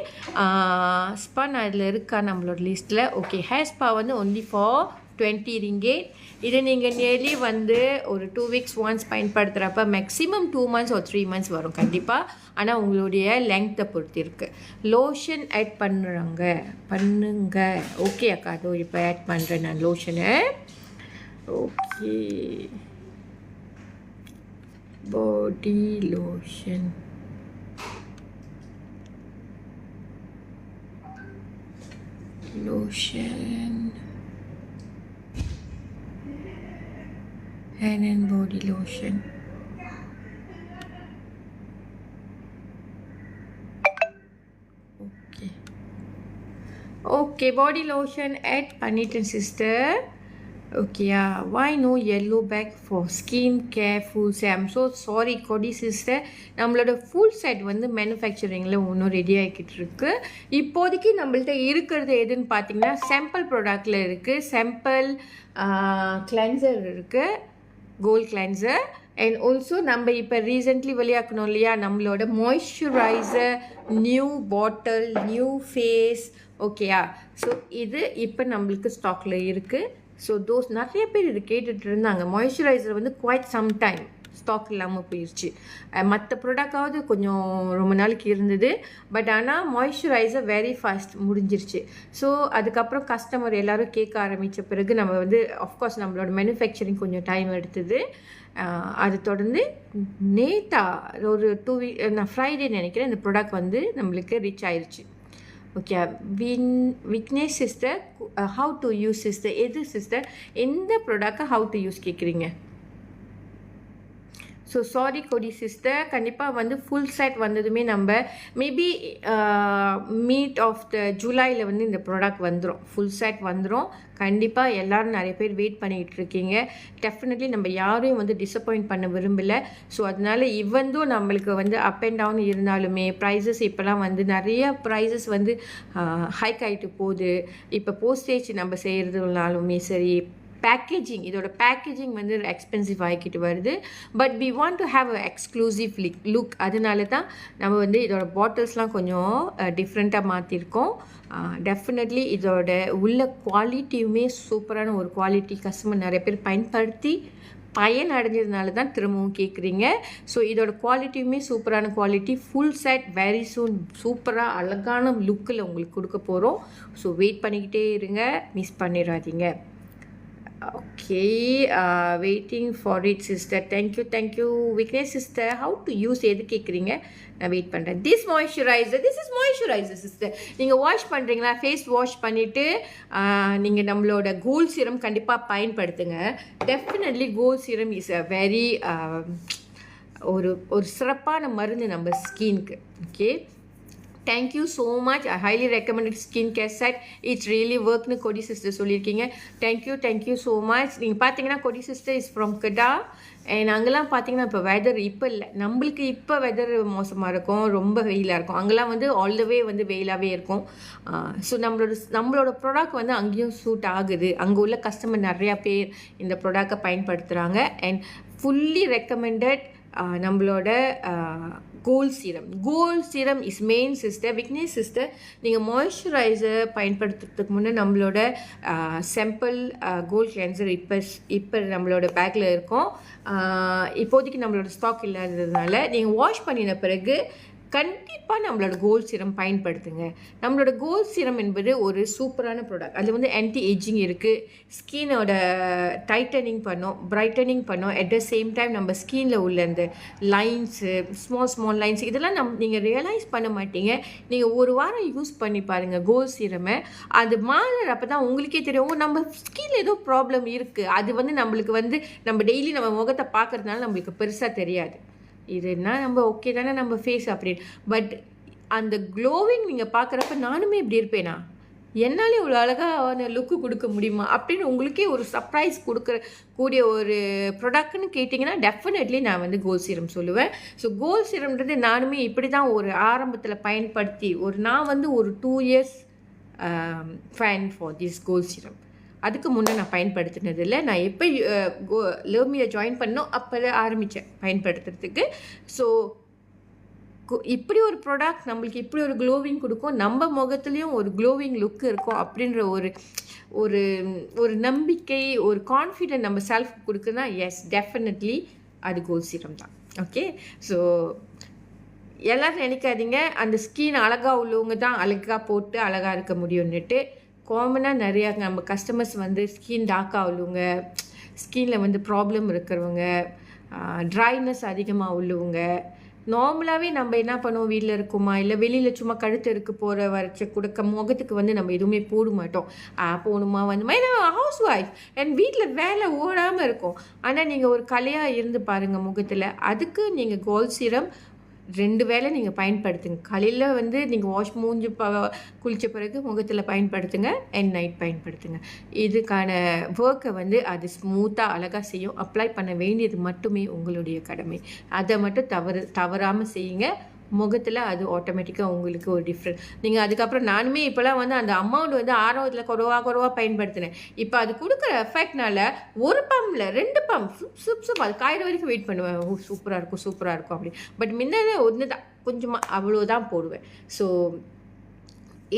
ஸ்பா நான் இதில் இருக்கா நம்மளோட லிஸ்ட்டில். ஓகே ஹேர் ஸ்பா வந்து ஒன்லி ஃபார் 20 ringgit. இது நீங்கள் நியர்லி வந்து ஒரு 2 weeks once பயன்படுத்துகிறப்ப மேக்ஸிமம் 2 months or 3 months வரும் கண்டிப்பாக. ஆனால் உங்களுடைய லெங்க்த்தை பொறுத்து இருக்குது. லோஷன் ஆட் பண்ணுங்க. ஓகே அக்கா, அதோ இப்போ ஆட் பண்ணுறேன் நான் லோஷனை. Okay body lotion, hand and body lotion. Okay body lotion add பண்ணிட்டேன் சிஸ்டர். ஓகேயா, why no yellow bag for skin care full set? I'm so sorry கொடி சிஸ்டர், நம்மளோட ஃபுல் செட் வந்து மேனுஃபேக்சரிங்கில் ஒன்றும் ரெடி ஆகிக்கிட்டு இருக்கு. இப்போதைக்கு நம்மள்ட்ட இருக்கிறது எதுன்னு பார்த்தீங்கன்னா சாம்பிள் ப்ராடக்டில் இருக்குது. சாம்பிள் கிளென்சர் இருக்குது, கோல்ட் கிளென்சர் அண்ட் ஆல்சோ நம்ம இப்போ ரீசெண்ட்லி வெளியாக்கணும் இல்லையா நம்மளோட moisturiser, new bottle, new face. ஓகேயா, ஸோ இது இப்போ நம்மளுக்கு ஸ்டாக்கில் இருக்குது. ஸோ தோஸ் நிறைய பேர் இது கேட்டுட்டு இருந்தாங்க. மாய்ஸ்சரைசர் வந்து குவைட் சம் டைம் ஸ்டாக் இல்லாமல் போயிடுச்சு. மற்ற ப்ராடக்டாவது கொஞ்சம் ரொம்ப நாளைக்கு இருந்தது, பட் ஆனால் மாய்ஸ்சரைசர் வெரி ஃபாஸ்ட் முடிஞ்சிருச்சு. ஸோ அதுக்கப்புறம் கஸ்டமர் எல்லோரும் கேட்க ஆரம்பித்த பிறகு நம்ம வந்து ஆஃப்கோர்ஸ் நம்மளோட மேனுஃபேக்சரிங் கொஞ்சம் டைம் எடுத்தது. அது தொடர்ந்து நேத்தா ஒரு 2 week நான் ஃப்ரைடே நினைக்கிறேன் இந்த ப்ராடக்ட் வந்து நம்மளுக்கு ரீச் ஆயிடுச்சு. Okay Vignesh sister, how to use sister? எது சிஸ்டர் எந்த ப்ராடக்டை ஹவு டு யூஸ் கேட்குறீங்க? ஸோ சாரி கொடி சிஸ்டர், கண்டிப்பாக வந்து ஃபுல் செட் வந்ததுமே நம்ம மேபி மீட் ஆஃப் த ஜூலையில் வந்து இந்த ப்ராடக்ட் வந்துடும், ஃபுல் செட் வந்துடும். கண்டிப்பாக எல்லோரும் நிறைய பேர் வெயிட் பண்ணிக்கிட்டு இருக்கீங்க. டெஃபினெட்லி நம்ம யாரையும் வந்து டிசப்பாயிண்ட் பண்ண விரும்பலை. ஸோ அதனால் இவந்தும் நம்மளுக்கு வந்து அப் அண்ட் டவுன் இருந்தாலுமே ப்ரைஸஸ் இப்போலாம் வந்து நிறைய ப்ரைஸஸ் வந்து ஹைக் ஆகிட்டு போகுது. இப்போ போஸ்டேஜ் நம்ம செய்கிறதுனாலுமே சரி, பேக்கேஜிங், இதோட பேக்கேஜிங் வந்து எக்ஸ்பென்சிவ் ஆகிக்கிட்டு வருது. But we want to have a exclusive look. அதனால தான் நம்ம வந்து இதோட பாட்டில்ஸ்லாம் கொஞ்சம் டிஃப்ரெண்ட்டாக மாற்றிருக்கோம். டெஃபினெட்லி இதோட உள்ள குவாலிட்டியுமே சூப்பரான ஒரு குவாலிட்டி. கஸ்டமர் நிறைய பேர் பயன்படுத்தி பயன் அடைஞ்சதுனால தான் திரும்பவும் கேட்குறீங்க. ஸோ இதோட குவாலிட்டியுமே சூப்பரான quality. Full said very soon சூப்பராக அழகான லுக்கில் உங்களுக்கு கொடுக்க போகிறோம். ஸோ வெயிட் பண்ணிக்கிட்டே இருங்க, மிஸ் பண்ணிடாதீங்க. Okay waiting for it sister. Thank you Vignesh sister. How to use எது கேட்குறீங்க? நான் வெயிட் பண்ணுறேன். This is moisturiser sister. நீங்கள் வாஷ் பண்ணுறீங்களா? ஃபேஸ் வாஷ் பண்ணிவிட்டு நீங்கள் நம்மளோட கோல்ட் சீரம் கண்டிப்பாக பயன்படுத்துங்க. Definitely gold serum is a very ஒரு சிறப்பான மருந்து நம்ம ஸ்கின்க்கு. Okay, thank you so much. I highly recommended skincare set. It's really work nu Kodi sister சொல்லிருக்கீங்க. thank you so much. நீங்க பாத்தீங்கன்னா Kodi sister is from Kedah and அங்கெல்லாம் பாத்தீங்கன்னா இப்போ வெதர் இப்போ இல்லை, நம்மளுக்கு இப்போ வெதர் மோசமாக இருக்கும், ரொம்ப வெயிலாக இருக்கும். அங்கெல்லாம் வந்து ஆல் த வே வந்து வெயிலாகவே இருக்கும். ஸோ நம்மளோட ப்ராடக்ட் வந்து அங்கேயும் சூட் ஆகுது. அங்கே உள்ள கஸ்டமர் நிறையா பேர் இந்த ப்ராடக்டை பயன்படுத்துகிறாங்க அண்ட் ஃபுல்லி ரெக்கமெண்டட். நம்மளோட gold serum is main sister. Vignesh sister, நீங்கள் மாய்ஸ்சரைசர் பயன்படுத்துறதுக்கு முன்னே நம்மளோட சாம்பிள் கோல்ட் கிளென்சர் இப்போ நம்மளோட பேக்கில் இருக்கும். இப்போதைக்கு நம்மளோட ஸ்டாக் இல்லாததுனால நீங்கள் வாஷ் பண்ணின பிறகு கண்டிப்பாக நம்மளோட கோல்ட் சீரம் பயன்படுத்துங்க. நம்மளோட கோல்ட் சீரம் என்பது ஒரு சூப்பரான ப்ராடக்ட். அதில் வந்து ஆன்டி ஏஜிங் இருக்குது, ஸ்கினோட டைட்டனிங் பண்ணும், பிரைட்டனிங் பண்ணும். அட் த சேம் டைம் நம்ம ஸ்கினில் உள்ள அந்த லைன்ஸு, ஸ்மால் லைன்ஸ், இதெல்லாம் நீங்கள் ரியலைஸ் பண்ண மாட்டீங்க. நீங்கள் ஒரு வாரம் யூஸ் பண்ணி பாருங்கள் கோல்ட் சீரமை. அது மாறுறப்ப தான் உங்களுக்கே தெரியும் நம்ம ஸ்கின்ல ஏதோ ப்ராப்ளம் இருக்குது. அது வந்து நம்மளுக்கு வந்து நம்ம டெய்லி நம்ம முகத்தை பார்க்கறதுனால நம்மளுக்கு பெருசாக தெரியாது. இதுனா நம்ம ஓகே தானே நம்ம ஃபேஸ் அப்படின்னு. பட் அந்த க்ளோவிங் நீங்கள் பார்க்குறப்ப நானுமே இப்படி இருப்பேனா, என்னாலே இவ்வளோ அழகான லுக்கு கொடுக்க முடியுமா அப்படின்னு உங்களுக்கே ஒரு சர்ப்ரைஸ் கூடிய ஒரு ப்ராடக்ட்னு கேட்டிங்கன்னா டெஃபினெட்லி நான் வந்து கோல்ட் சீரம் சொல்லுவேன். ஸோ கோல்ட் சீரம்ன்றது நானுமே இப்படி தான் ஒரு ஆரம்பத்தில் பயன்படுத்தி நான் வந்து ஒரு 2 years fan for this gold serum. அதுக்கு முன்னே நான் பயன்படுத்தினது இல்லை. நான் எப்போ லவ்மியை ஜாயின் பண்ணோம் அப்போ ஆரம்பித்தேன் பயன்படுத்துறதுக்கு. ஸோ இப்படி ஒரு ப்ராடக்ட் நம்மளுக்கு இப்படி ஒரு க்ளோவிங் கொடுக்கும், நம்ம முகத்துலேயும் ஒரு க்ளோவிங் லுக் இருக்கும் அப்படின்ற ஒரு ஒரு நம்பிக்கை, ஒரு கான்ஃபிடென்ட் நம்ம செல்ஃப் கொடுக்குன்னா எஸ் டெஃபினெட்லி அது கோல்ட் சீரம் தான். ஓகே, ஸோ எல்லோரும் நினைக்காதீங்க அந்த ஸ்கின் அழகாக உள்ளவங்க தான் அழகாக போட்டு அழகாக இருக்க முடியும்னுட்டு. காமனாக நிறையா நம்ம கஸ்டமர்ஸ் வந்து ஸ்கின் டார்க்காக உள்ளவங்க, ஸ்கின்னில் வந்து ப்ராப்ளம் இருக்கிறவங்க, ட்ரைனஸ் அதிகமாக உள்ளவங்க, நார்மலாகவே நம்ம என்ன பண்ணுவோம், வீட்டில் இருக்குமா இல்லை வெளியில் சும்மா கழுத்து இருக்கு போகிற வரைச்ச கொடுக்க முகத்துக்கு வந்து நம்ம எதுவுமே போட மாட்டோம். போகணுமா வந்து ஏன்னா ஹவுஸ் ஒய்ஃப் அண்ட் வீட்டில் வேலை ஓடாமல் இருக்கும். ஆனால் நீங்கள் ஒரு கலையாக இருந்து பாருங்கள் முகத்தில். அதுக்கு நீங்கள் கோல்ட் சீரம் 2 வேளை நீங்கள் பயன்படுத்துங்க. காலையில் வந்து நீங்கள் வாஷ் மூஞ்சி குளித்த பிறகு முகத்தில் பயன்படுத்துங்க, அண்ட் நைட் பயன்படுத்துங்க. இதுக்கான ஒர்க்கை வந்து அது ஸ்மூத்தாக அழகாக செய்யும். அப்ளை பண்ண வேண்டியது மட்டுமே உங்களுடைய கடமை. அதை மட்டும் தவறாமல் செய்யுங்க. முகத்தில் அது ஆட்டோமேட்டிக்காக உங்களுக்கு ஒரு டிஃப்ரெண்ட். நீங்கள் அதுக்கப்புறம் நானுமே இப்போலாம் வந்து அந்த அமௌண்ட் வந்து ஆரம்பத்தில் குறவாக பயன்படுத்தினேன். இப்போ அது கொடுக்குற எஃபெக்ட்னால 1 பம்பில் 2 பம்ப் சுப் அது காயிற வரைக்கும் வெயிட் பண்ணுவேன். சூப்பராக இருக்கும் அப்படி. பட் முன்னே ஒன்று தான் கொஞ்சமாக அவ்வளோதான் போடுவேன். So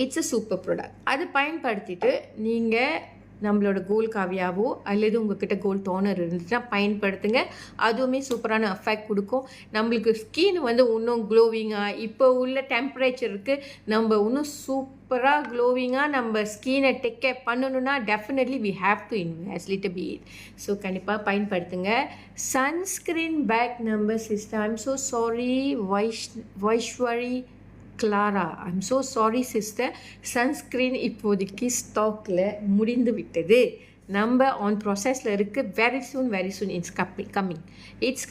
it's a super product. அது பயன்படுத்திட்டு நீங்கள் நம்மளோட கோல்ட் காவியாவோ அல்லது உங்கள்கிட்ட கோல்ட் டோனர் இருந்துச்சுன்னா பயன்படுத்துங்க. அதுவுமே சூப்பரான எஃபெக்ட் கொடுக்கும். நம்மளுக்கு ஸ்கின் வந்து இன்னும் க்ளோவிங்காக இப்போ உள்ள டெம்பரேச்சருக்கு நம்ம இன்னும் சூப்பராக க்ளோவிங்காக நம்ம ஸ்கினை டேக் கேர் பண்ணணுன்னா definitely we have to invest little bit. So கண்டிப்பாக பயன்படுத்துங்க. Sunscreen pack number sister, I'm so sorry Vaishwari Clara, I'm so sorry sister, sunscreen இப்போதைக்கு ஸ்டாக்கில் முடிந்து விட்டது. நம்ம ஆன் ப்ராசஸில் இருக்குது. Very soon it's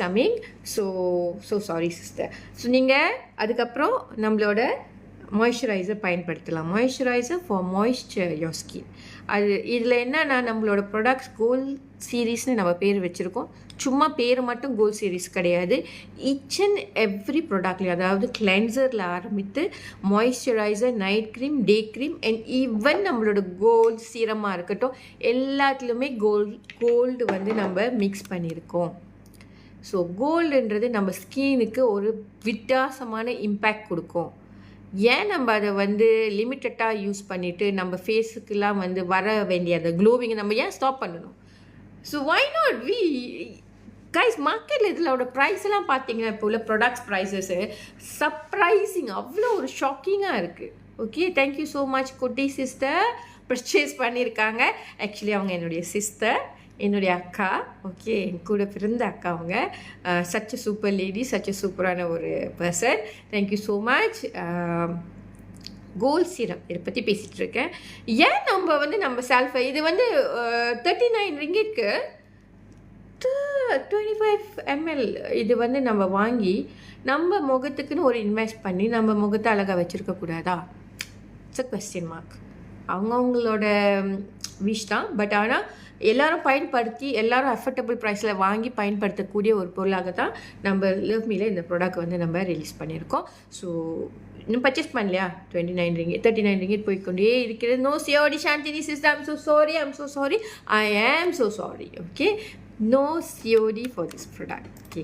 coming. So sorry sister. So நீங்கள் அதுக்கப்புறம் நம்மளோட மாய்ஸ்சரைசர் பயன்படுத்தலாம். Moisturiser for moisture your skin. அது இதில் என்னன்னா நம்மளோட ப்ராடக்ட்ஸ் கோல்ட் சீரீஸ்னு நம்ம பேர் வச்சுருக்கோம். சும்மா பேர் மட்டும் கோல்ட் சீரீஸ் கிடையாது. ஈச் அண்ட் எவ்ரி ப்ராடக்ட்லேயும், அதாவது கிளென்சரில் ஆரம்பித்து moisturiser, night cream, day cream and even நம்மளோட கோல்ட் சீரமாக இருக்கட்டும், எல்லாத்துலேயுமே கோல்டு வந்து நம்ம மிக்ஸ் பண்ணியிருக்கோம். ஸோ கோல்டுன்றது நம்ம ஸ்கினுக்கு ஒரு வித்தியாசமான இம்பேக்ட் கொடுக்கும். ஏன் நம்ம அதை வந்து லிமிட்டடாக யூஸ் பண்ணிவிட்டு நம்ம ஃபேஸுக்கெல்லாம் வந்து வர வேண்டிய அந்த க்ளோவிங்கை நம்ம ஏன் ஸ்டாப் பண்ணணும்? So why not we guys, மார்க்கெட்டில் இதோட ப்ரைஸ் எல்லாம் பார்த்தீங்கன்னா இப்போ உள்ள ப்ராடக்ட்ஸ் ப்ரைஸஸ்ஸு சர்ப்ரைசிங், அவ்வளோ ஒரு ஷாக்கிங்காக இருக்குது. ஓகே, தேங்க்யூ ஸோ மச் குட்டி சிஸ்டர், பர்ச்சேஸ் பண்ணியிருக்காங்க. ஆக்சுவலி அவங்க என்னுடைய சிஸ்டர், என்னுடைய அக்கா. ஓகே, என் கூட பிறந்த அக்கா அவங்க. Such a super lady, such a சூப்பரான ஒரு person. Thank you so much. Gold serum இதை பற்றி பேசிகிட்டு இருக்கேன். ஏன் நம்ம வந்து நம்ம செல்ஃபை இது வந்து 39 ரிங்கிட்க்கு 25 ml இது வந்து நம்ம வாங்கி நம்ம முகத்துக்குன்னு ஒரு இன்வெஸ்ட் பண்ணி நம்ம முகத்தை அழகாக வச்சுருக்கக்கூடாதா? It's a question mark. அவங்கவுங்களோட விஷ் தான். பட் ஆனால் எல்லோரும் பயன்படுத்தி எல்லோரும் அஃபோர்டபுள் ப்ரைஸில் வாங்கி பயன்படுத்தக்கூடிய ஒரு பொருளாக தான் நம்ம லவ்மியில் இந்த ப்ராடக்ட் வந்து நம்ம ரிலீஸ் பண்ணியிருக்கோம். ஸோ இன்னும் பர்ச்சேஸ் பண்ணலையா? 29 ringgit 39 ringgit போய்கொண்டே இருக்கிறது. No COD Chandini sister, I'm so sorry, I am so sorry. Okay, no COD for this product. Okay,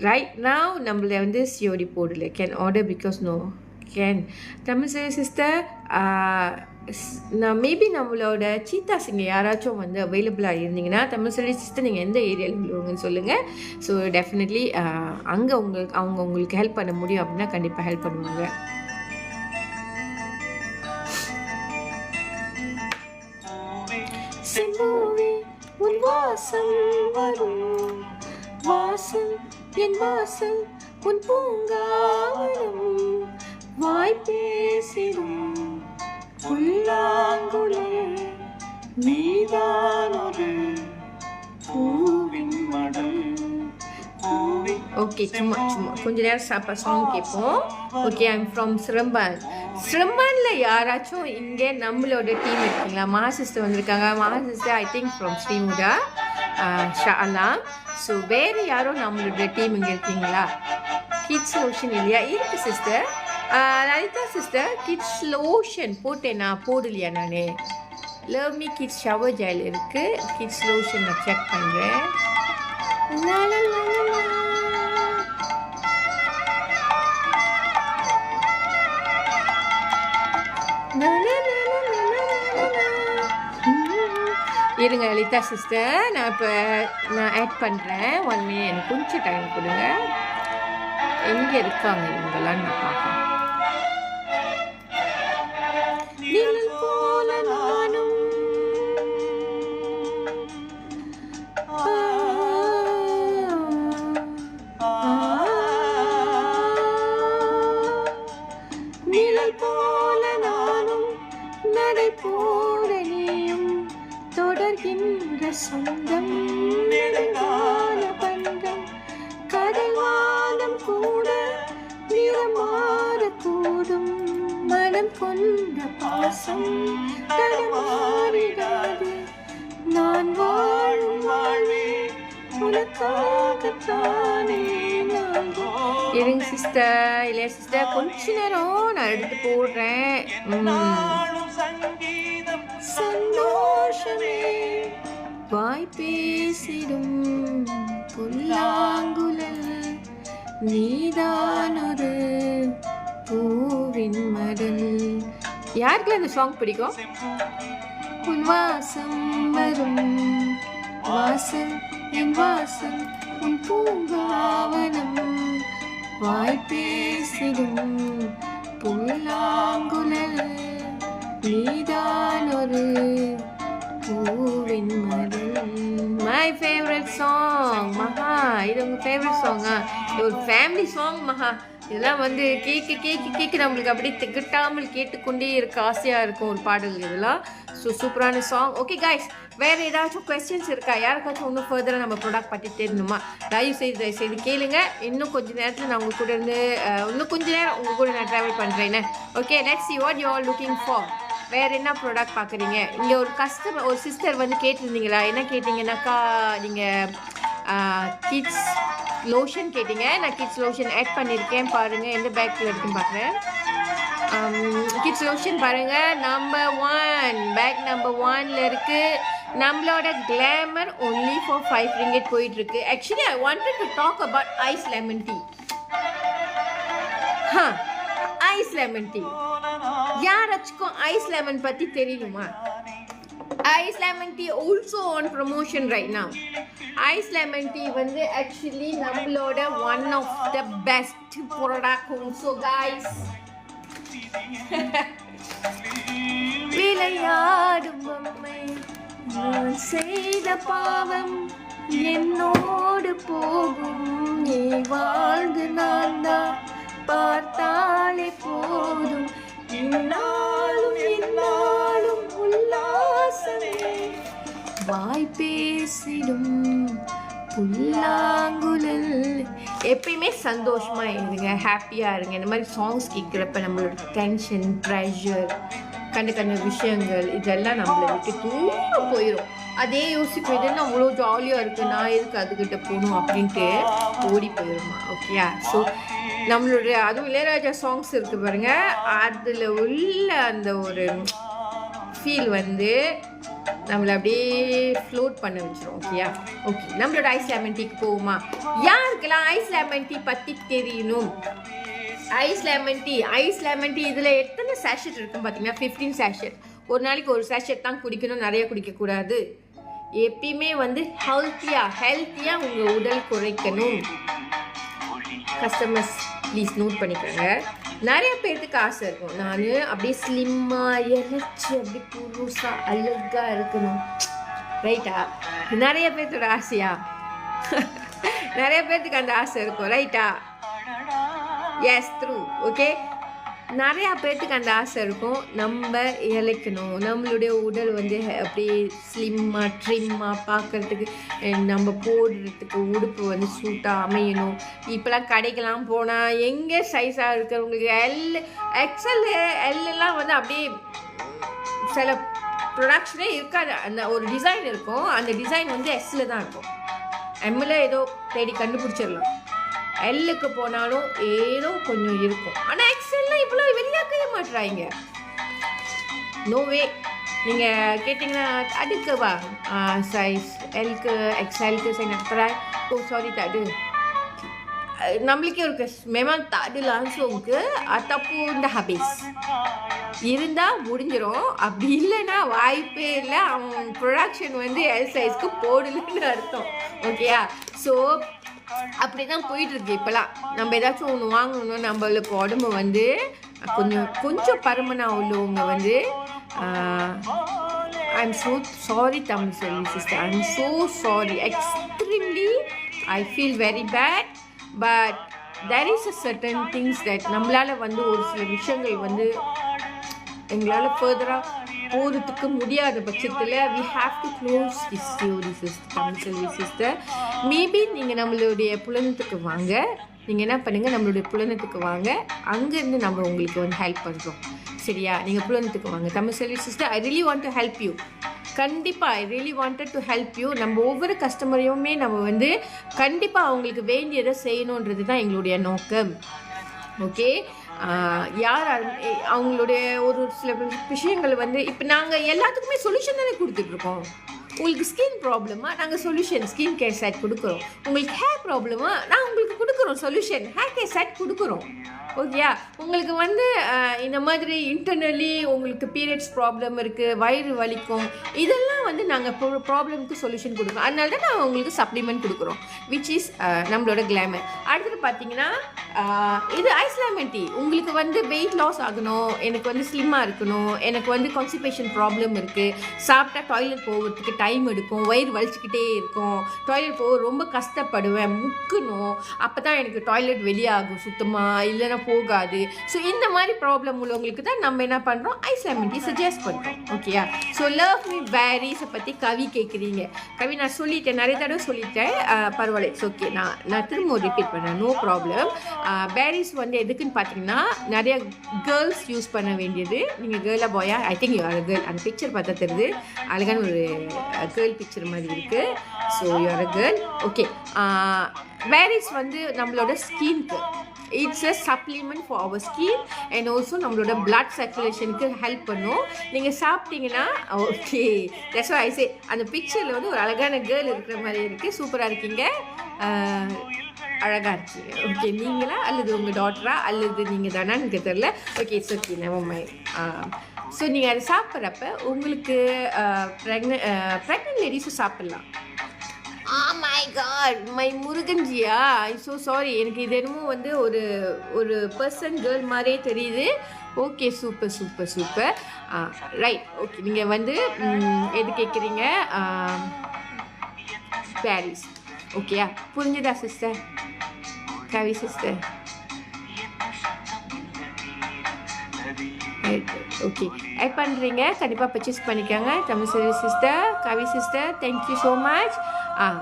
right now நம்மள வந்து சிஓடி போடல can order because no can Tamil sister நான் maybe நம்மளோட சீத்தாஸ் இங்கே யாராச்சும் வந்து அவைலபிளாக இருந்தீங்கன்னா தமிழ் சிஸ்டர் நீங்கள் எந்த ஏரியாவில் உள்ளவங்கன்னு சொல்லுங்கள். ஸோ டெஃபினெட்லி அங்கே அவங்க உங்களுக்கு ஹெல்ப் பண்ண முடியும் அப்படின்னா கண்டிப்பாக ஹெல்ப் பண்ணுவாங்க. உன் வாசம் வரும் வாசம் என் வாசம் உன் பூங்காவனம் வாய் பேசிடும் புல்லாங்குழல் நீதான் ஒரு பூவின் மடம். ஓகே சும்மா கொஞ்ச நேரம் சாங் கேட்போம். ஓகே ஐம் ஃப்ரம் சிரம்பானில் யாராச்சும் இங்கே நம்மளோட டீம் இருக்கீங்களா? மகா சிஸ்டர் வந்திருக்காங்க. Maha sister I think from Sri Muda Shah Alam. So வேறு யாரும் நம்மளோட டீம் இங்கே இருக்கீங்களா? கிட்ஸ் லோஷன் இல்லையா? இருக்கு sister. Lalitha sister kids lotion போட்டேனா போடலையா? நான் love me kids shower gel இருக்குது. கிட்ஸ் லோஷன் நான் செக் பண்ணுறேன். இருங்க லலிதா சிஸ்டர், நான் ஆட் பண்ணுறேன். 1 minute எனக்கு கொஞ்சம் டைம் கொடுங்க. எங்கே இருக்காங்க இவங்கெல்லாம் நான் பார்க்குறேன். போல நானும் நிழல் போல நானும் நடை போல நீயும் தொடர்கின்ற சொந்தம் நெடுங்கால பந்தம் கடல்வானம் கூட நிறமாறக்கூடும் மனம் கொண்ட பாசம் தடமாறிடாது நான் வாழும் வாழ்வே உனக்காகத்தானே. இருங்க சிஸ்டர், இல்லையா சிஸ்டர் கொஞ்ச நேரம் நான் எடுத்து போடுறேன். சந்தோஷமே வாய் பேசிடும் புல்லாங்குழல் நீதான் ஒரு பூவின் மடல். யாருக்கு அந்த சாங் பிடிக்கும்? உன் வாசம் வரும் வாசம் என் வாசம் உன் பூங்காவனம் வாய் பேசிடும் புல்லாங்குழல் நீதான் ஒரு பூவின் மடல். மை ஃபேவரட் சாங் மகா. இது உங்கள் ஃபேவரட் சாங்கா? இது ஒரு ஃபேமிலி சாங் மகா. இதெல்லாம் வந்து கேட்க நம்மளுக்கு அப்படியே திகட்டாமல் கேட்டுக்கொண்டே இருக்க ஆசையாக இருக்கும் ஒரு பாடல் இதெல்லாம். ஸோ சூப்பரான சாங். ஓகே கைஸ், வேறு ஏதாச்சும் கொஸ்டின்ஸ் இருக்கா? யாருக்காச்சும் இன்னும் ஃபர்தராக நம்ம ப்ராடக்ட் பற்றி தெரியணுமா? தயவு செய்து கேளுங்க. இன்னும் கொஞ்சம் நேரத்தில் நான் உங்கள் கூட இருந்து இன்னும் கொஞ்சம் நேரம் உங்கள் கூட நான் ட்ராவல் பண்ணுறேன்னு. Okay let's see what you all looking for. வேறு என்ன ப்ராடக்ட் பார்க்குறீங்க? இங்கே ஒரு சிஸ்டர் வந்து கேட்டிருந்தீங்களா? என்ன கேட்டிங்கன்னாக்கா நீங்கள் கிட்ஸ் லோஷன் கேட்டிங்க. நான் கிட்ஸ் லோஷன் ஆட் பண்ணியிருக்கேன் பாருங்கள். எந்த பேக்கில் இருக்குன்னு பார்க்குறேன். கிட்ஸ் லோஷன் பாருங்கள். நம்பர் 1 பேக் நம்பர் 1ல இருக்குது. நம்மளோட கிளாமர் ஒன்லி ஃபார் 5 ringgit போயிட்டுருக்கு. Actually I wanted to talk about ice lemon tea. Ice lemon tea யாராச்சுக்கும் ஐஸ் லெமன் பற்றி தெரியணுமா? Ice lemon tea also on promotion right now. Ice lemon tea வந்து actually நம்மளோட one of the best product also guys. விளையாடும் பொம்மை நான் செய்த பாவம் என்னோடு போகும் நீ வாழ்ந்து நான் தான் பார்த்தாலே போதும் என்னாலும் என்னாலும் உல்லாசமே வாய் பேசிடும் புல்லாங்குழல். எப்பயுமே சந்தோஷமாக இருங்க, ஹாப்பியாக இருங்க. இந்த மாதிரி சாங்ஸ் கேட்குறப்ப நம்மளோட டென்ஷன் ப்ரெஷர் கண்ட விஷயங்கள் இதெல்லாம் நம்மளை விட்டு தூரம் போயிடும். அதே யோசிப்போம், இதெல்லாம் அவ்வளோ ஜாலியாக இருக்குது, நான் எதுக்கு அதுக்கிட்ட போகணும் அப்படின்ட்டு ஓடி போயிடுமா. ஓகேயா? ஸோ நம்மளுடைய அதுவும் இளையராஜா சாங்ஸ் இருக்குது பாருங்கள், அதில் உள்ள அந்த ஒரு ஃபீல் வந்து நம்மளை அப்படியே ஃப்ளோட் பண்ண வச்சிரும். ஓகேயா? ஓகே, நம்மளோட ஐஸ் லெமன் டீக்கு போகுமா? யாருக்கெல்லாம் ஐஸ் லெமன் டீ பற்றி தெரியணும்? ஐஸ் லெமன் டீ இதில் எத்தனை சேஷட் இருக்கும் பார்த்தீங்கன்னா 15 சேஷட். ஒரு நாளைக்கு ஒரு சேஷட் தான் குடிக்கணும், நிறைய குடிக்கக்கூடாது. எப்பயுமே வந்து ஹெல்த்தியாக உங்கள் உடல் குறைக்கணும். கஸ்டமர்ஸ் ப்ளீஸ் நோட் பண்ணிக்கோங்க. நிறைய பேர்த்துக்கு ஆசை இருக்கும், நான் அப்படியே ஸ்லிம்மாக இறைச்சி அப்படி புதுசாக அழகாக இருக்கணும், ரைட்டா? நிறைய பேர்த்தோட ஆசையா? நிறைய பேர்த்துக்கு அந்த ஆசை இருக்கும், ரைட்டா? S, through. ஓகே, நிறையா பேர்த்துக்கு அந்த ஆசை இருக்கும், நம்ம இழைக்கணும், நம்மளுடைய உடல் வந்து அப்படியே ஸ்லிம்மாக ட்ரிம்மாக பார்க்குறதுக்கு, நம்ம போடுறதுக்கு உடுப்பு வந்து சூட்டாக அமையணும். இப்போலாம் கடைக்கெல்லாம் போனால் எங்கே சைஸாக இருக்கிறவங்களுக்கு எக்ஸல் எல்லாம் வந்து அப்படியே சில ப்ரொடக்ஷனே இருக்காது. அந்த ஒரு டிசைன் இருக்கும், அந்த டிசைன் வந்து எஸ்ஸில் தான் இருக்கும். எம்மில் ஏதோ தேடி கண்டுபிடிச்சிடலாம். எல்லுக்கு போனாலும் ஏதோ கொஞ்சம் இருக்கும். ஆனால் எக்ஸல்லாம் இவ்வளோ வெளியாக்கவே மாட்டுறாங்க. நோவே. நீங்கள் கேட்டிங்கன்னா அதுக்குவா சைஸ் எல்க்கு எக்ஸ்எல்க்கு சைன் sorry tak ada. Namanya orang memang tak ada langsung ke ataupun dah habis. இருந்தால் முடிஞ்சிடும், அப்படி இல்லைன்னா வாய்ப்பே இல்லை. அவன் ப்ரொடக்ஷன் வந்து எல் சைஸ்க்கு போடலன்னு அர்த்தம். ஓகேயா? ஸோ அப்படி தான் போயிட்டுருக்கு இப்போலாம். நம்ம ஏதாச்சும் ஒன்று வாங்கணுன்னா நம்மளுக்கு உடம்பு வந்து கொஞ்சம் பருமனாக உள்ளவங்க வந்து I'm so sorry Tamil Selvi sister, I'm so sorry, extremely I feel very bad. But there is a certain things that நம்மளால் வந்து ஒரு சில விஷயங்கள் வந்து எங்களால் ஃபர்தராக போகிறதுக்கு முடியாத பட்சத்தில் we have to close this story sister, Tamil Selvi sister. Maybe நீங்கள் நம்மளுடைய புலனத்துக்கு வாங்க, நீங்கள் என்ன பண்ணுங்கள், நம்மளுடைய புலனத்துக்கு வாங்க, அங்கேருந்து நம்ம உங்களுக்கு வந்து ஹெல்ப் பண்ணுறோம். சரியா? நீங்கள் புலனத்துக்கு வாங்க Tamil Selvi sister. I really want to help you. கண்டிப்பாக I really wanted to help you. நம்ம ஒவ்வொரு கஸ்டமரையுமே நம்ம வந்து கண்டிப்பாக அவங்களுக்கு வேண்டியதை செய்யணுன்றது தான் எங்களுடைய நோக்கம். ஓகே, யார் அவங்களுடைய ஒரு சில விஷயங்கள் வந்து இப்போ நாங்கள் எல்லாத்துக்குமே சொல்யூஷன் தானே கொடுத்துட்ருக்கோம். உங்களுக்கு ஸ்கின் ப்ராப்ளமா, நாங்கள் சொல்யூஷன் ஸ்கின் கேர் செட் கொடுக்குறோம். உங்களுக்கு ஹேர் ப்ராப்ளமா, நான் உங்களுக்கு கொடுக்குறோம் சொல்யூஷன் ஹேர் கேர் செட் கொடுக்குறோம். ஓகேயா? உங்களுக்கு வந்து இந்த மாதிரி இன்டர்னலி உங்களுக்கு பீரியட்ஸ் ப்ராப்ளம் இருக்குது, வயிறு வலிக்கும், இதெல்லாம் வந்து நாங்கள் ப்ராப்ளம்க்கு சொல்யூஷன் கொடுக்குறோம். அதனால தான் நாங்கள் உங்களுக்கு சப்ளிமெண்ட் கொடுக்குறோம், விச் இஸ் நம்மளோட கிளாமர். அடுத்தது பார்த்தீங்கன்னா இது ஐஸ் லெமன் டீ. உங்களுக்கு வந்து வெயிட் லாஸ் ஆகணும், எனக்கு வந்து ஸ்லிம்மாக இருக்கணும், எனக்கு வந்து கான்ஸ்டிபேஷன் ப்ராப்ளம் இருக்குது, சாப்பிட்டா டாய்லெட் போகிறதுக்கு டைம் எடுக்கும், வயிறு வலிச்சுக்கிட்டே இருக்கும், டாய்லெட் போக ரொம்ப கஷ்டப்படுவேன், முக்கணும், அப்போ தான் எனக்கு டாய்லெட் வெளியாகும் சுத்தமாக, இல்லைன்னா போகாது. ஸோ இந்த மாதிரி ப்ராப்ளம் உள்ளவங்களுக்கு தான் நம்ம என்ன பண்ணுறோம், ஐஸ் லெமன் டீ சஜஸ்ட் பண்ணுறோம். ஓகேயா? ஸோ லவ் மீ பேரிஸை பற்றி கவி கேட்குறீங்க. கவி நான் சொல்லிட்டேன், நிறைய தடவை சொல்லிட்டேன், பரவாயில்ல, இட்ஸ் ஓகே. நான் திரும்ப ரிப்பீட் பண்ணேன், நோ ப்ராப்ளம். பேரிஸ் வந்து எதுக்குன்னு பார்த்தீங்கன்னா நிறைய கேர்ள்ஸ் யூஸ் பண்ண வேண்டியது. நீங்கள் கேர்ளாக பாயா? I think you are a girl. அந்த பிக்சர் பார்த்தா தெரியுது, அழகான ஒரு கேர்ள் பிக்சர் மாதிரி இருக்குது. So you are a girl. Okay, berries வந்து நம்மளோட ஸ்கின்க்கு it's a supplement for our skin and also நம்மளோட பிளட் சர்க்குலேஷனுக்கு ஹெல்ப் பண்ணும். நீங்கள் சாப்பிட்டீங்கன்னா ஓகே, தட்ஸ் வை ஐ சே. அந்த பிக்சரில் வந்து ஒரு அழகான கேர்ள் இருக்கிற மாதிரி இருக்குது, சூப்பராக இருக்கீங்க, அழகாக இருக்கீங்க. ஓகே, நீங்களா அல்லது உங்கள் டாட்டரா அல்லது நீங்கள் தானா எனக்கு தெரில. Okay, it's okay, never mind. So நீங்கள் அதை சாப்பிட்றப்ப உங்களுக்கு ப்ரெக்னென்ட் லேடிஸும் சாப்பிட்லாம். மை காட், மை முருகன்ஜியா, ஐ ஸோ சாரி. எனக்கு இது என்னமோ வந்து ஒரு பர்சன் கேர்ள் மாதிரியே தெரியுது. Okay, super super super. Right, okay. நீங்கள் வந்து எது கேட்குறீங்க? பாரிஸ். ஓகேயா? புரிஞ்சுதா sister? Kavi sister? Okay, add பண்ணுறீங்க, கண்டிப்பாக பர்ச்சேஸ் பண்ணிக்கோங்க. Tamil Selvi sister, Kavi sister, thank you so much.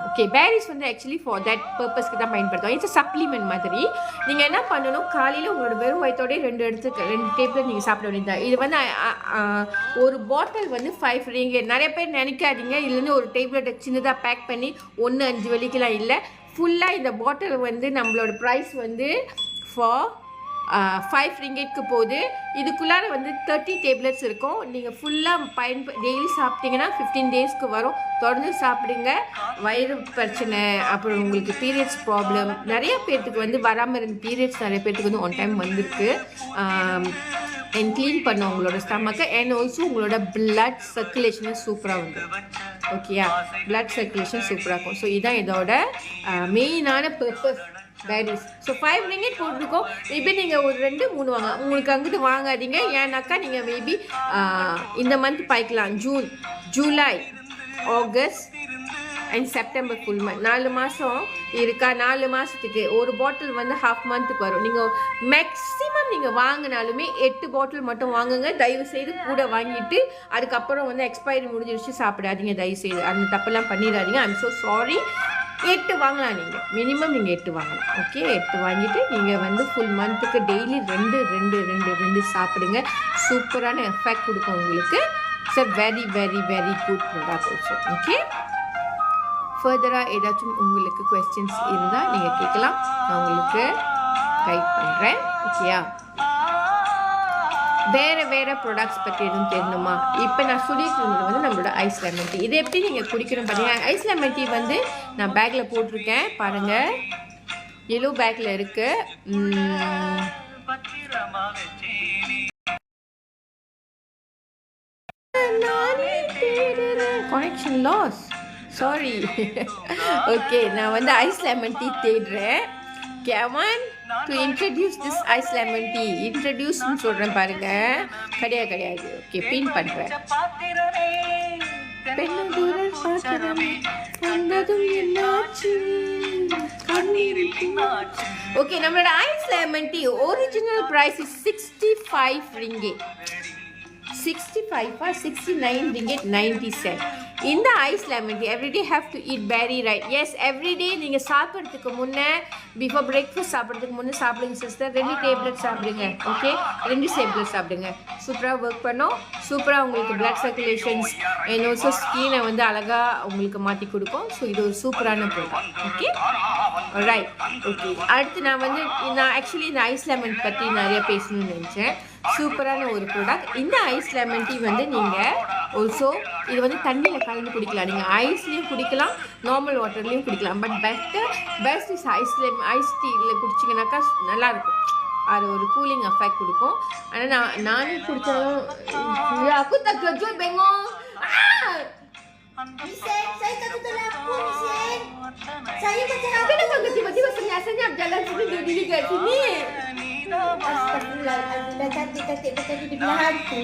Okay, berries வந்து ஆக்சுவலி ஃபார் தட் பர்பஸ்க்கு தான் பயன்படுத்துவோம். இட்ஸ் சப்ளிமெண்ட் மாதிரி. நீங்கள் என்ன பண்ணணும், காலையில் உங்களோட வெறும் வயிற்றோடய 2 டேப்லெட் நீங்கள் சாப்பிட வேண்டியது. இது வந்து ஒரு பாட்டில் வந்து 5 ringgit. நிறைய பேர் நினைக்காதீங்க இல்லைன்னு ஒரு டேப்லெட்டை சின்னதாக பேக் பண்ணி 1.5 வலிக்கெலாம் இல்லை. ஃபுல்லாக இந்த பாட்டில் வந்து நம்மளோட ப்ரைஸ் வந்து ஃபார் 5 ரிங்கெட்க்கு போகுது. இதுக்குள்ளார வந்து 30 டேப்லெட்ஸ் இருக்கும். நீங்கள் ஃபுல்லாக டெய்லி சாப்பிட்டீங்கன்னா 15 டேஸ்க்கு வரும். தொடர்ந்து சாப்பிடுங்க. வயிறு பிரச்சனை, அப்புறம் உங்களுக்கு பீரியட்ஸ் ப்ராப்ளம், நிறைய பேர்த்துக்கு வந்து வராமல் இருந்த பீரியட்ஸ் நிறைய பேர்த்துக்கு வந்து ஒன் டைம் வந்திருக்கு. அண்ட் க்ளீன் பண்ண உங்களோட ஸ்டமக்கை. அண்ட் ஆல்சோ உங்களோட பிளட் சர்க்குலேஷனை சூப்பராக வந்து ஓகேயா, பிளட் சர்க்குலேஷன் சூப்பராக இருக்கும். ஸோ இதுதான் இதோட மெயினான பர்பஸ் டைரிஸ். ஸோ 5 ரிங்கெட் போட்டிருக்கோம். மேபி நீங்கள் ஒரு 2-3 வாங்க, உங்களுக்கு அங்கிட்டு வாங்காதீங்க. ஏன்னாக்கா நீங்கள் மேபி இந்த மந்த் பாய்க்கலாம். June, July, August and September full month 4 மாதம் இருக்கா. 4 மாதத்துக்கு ஒரு பாட்டில் வந்து ஹாஃப் மந்த்துக்கு வரும். நீங்கள் மேக்ஸிமம் நீங்கள் வாங்கினாலுமே 8 பாட்டில் மட்டும் வாங்குங்க. தயவு செய்து கூட வாங்கிட்டு அதுக்கப்புறம் வந்து எக்ஸ்பைரி முடிஞ்சிருச்சு சாப்பிடாதீங்க. தயவு செய்து அந்த தப்பெல்லாம் பண்ணிடாதீங்க. I'm so sorry. 8 வாங்கலாம். நீங்கள் மினிமம் நீங்கள் 8 வாங்கலாம். ஓகே, 8 வாங்கிட்டு நீங்கள் வந்து ஃபுல் மந்த்துக்கு டெய்லி 2 சாப்பிடுங்க. சூப்பரான எஃபெக்ட் கொடுக்கும் உங்களுக்கு. It's a very very very good product also. Okay, ஃபர்தராக ஏதாச்சும் உங்களுக்கு கொஸ்டின்ஸ் இருந்தால் நீங்கள் கேட்கலாம். நான் உங்களுக்கு கைட் பண்ணுறேன். ஓகேயா, வேறு ப்ராடக்ட்ஸ் பற்றி எதுவும் தெரியணுமா? இப்போ நான் சொல்லிட்டு இருந்தது வந்து நம்மளோட ஐஸ் லெமன் டீ. இதை எப்படி நீங்கள் குடிக்கணும் பார்த்தீங்கன்னா, ஐஸ் லெமன் டீ வந்து நான் பேக்கில் போட்டிருக்கேன் பாருங்கள். எல்லோ பேக்கில் இருக்குது. Connection loss, sorry. ஓகே, நான் வந்து ஐஸ் லெமன் டீ தேடுறேன். Given to introduce this ice lemon tea. இன்ட்ரடியூஸ்னு சொல்கிறேன் பாருங்க. கிடையாது. ஓகே, பின் பண்ணுறேன். ஓகே, நம்மளோட ice lemon tea original price is 65 ringgit. 65 or 69 ringgit 90 cent. இந்த ice lemon tea everyday have to eat berry right. Yes, everyday நீங்கள் சாப்பிட்றதுக்கு முன்னே, பிஃபோர் பிரேக்ஃபாஸ்ட் சாப்பிட்றதுக்கு முன்னே சாப்பிடுங்க சிஸ்டர். 2 டேப்லெட் சாப்பிடுங்க. ஓகே, 2 டேப்லெட் சாப்பிடுங்க. சூப்பராக ஒர்க் பண்ணோம். சூப்பராக உங்களுக்கு பிளட் சர்க்குலேஷன்ஸ் அண்ட் ஆல்சோ ஸ்கினை வந்து அழகாக உங்களுக்கு மாற்றி கொடுக்கும். ஸோ இது ஒரு சூப்பரான ப்ராடக்ட். Okay, right. ஓகே, அடுத்து நான் ஆக்சுவலி இந்த ஐஸ் லெமன் பற்றி நிறைய பேசணும்னு நினச்சேன். சூப்பரான ஒரு ப்ராடக்ட். இந்த ஐஸ் லெமன் டீ வந்து நீங்கள் ஆல்சோ இது வந்து தண்ணியில் கலந்து குடிக்கலாம். நீங்கள் ஐஸ்லேயும் குடிக்கலாம், நார்மல் வாட்டர்லேயும் குடிக்கலாம். பட் பெஸ்ட் இஸ் ஐஸ் டீயில் குடிச்சிங்கனாக்கா நல்லாயிருக்கும். அது ஒரு கூலிங் எஃபெக்ட் கொடுக்கும். ஆனால் நானே குடித்தாலும் aku tak kejut bengong. Sen, saya tak betul aku, Sen. Saya macam apa? Kenapa tiba-tiba senyap-senyap jalan sini duduk kat sini? Astagfirullah, cantik-cantik macam ni dia hantu.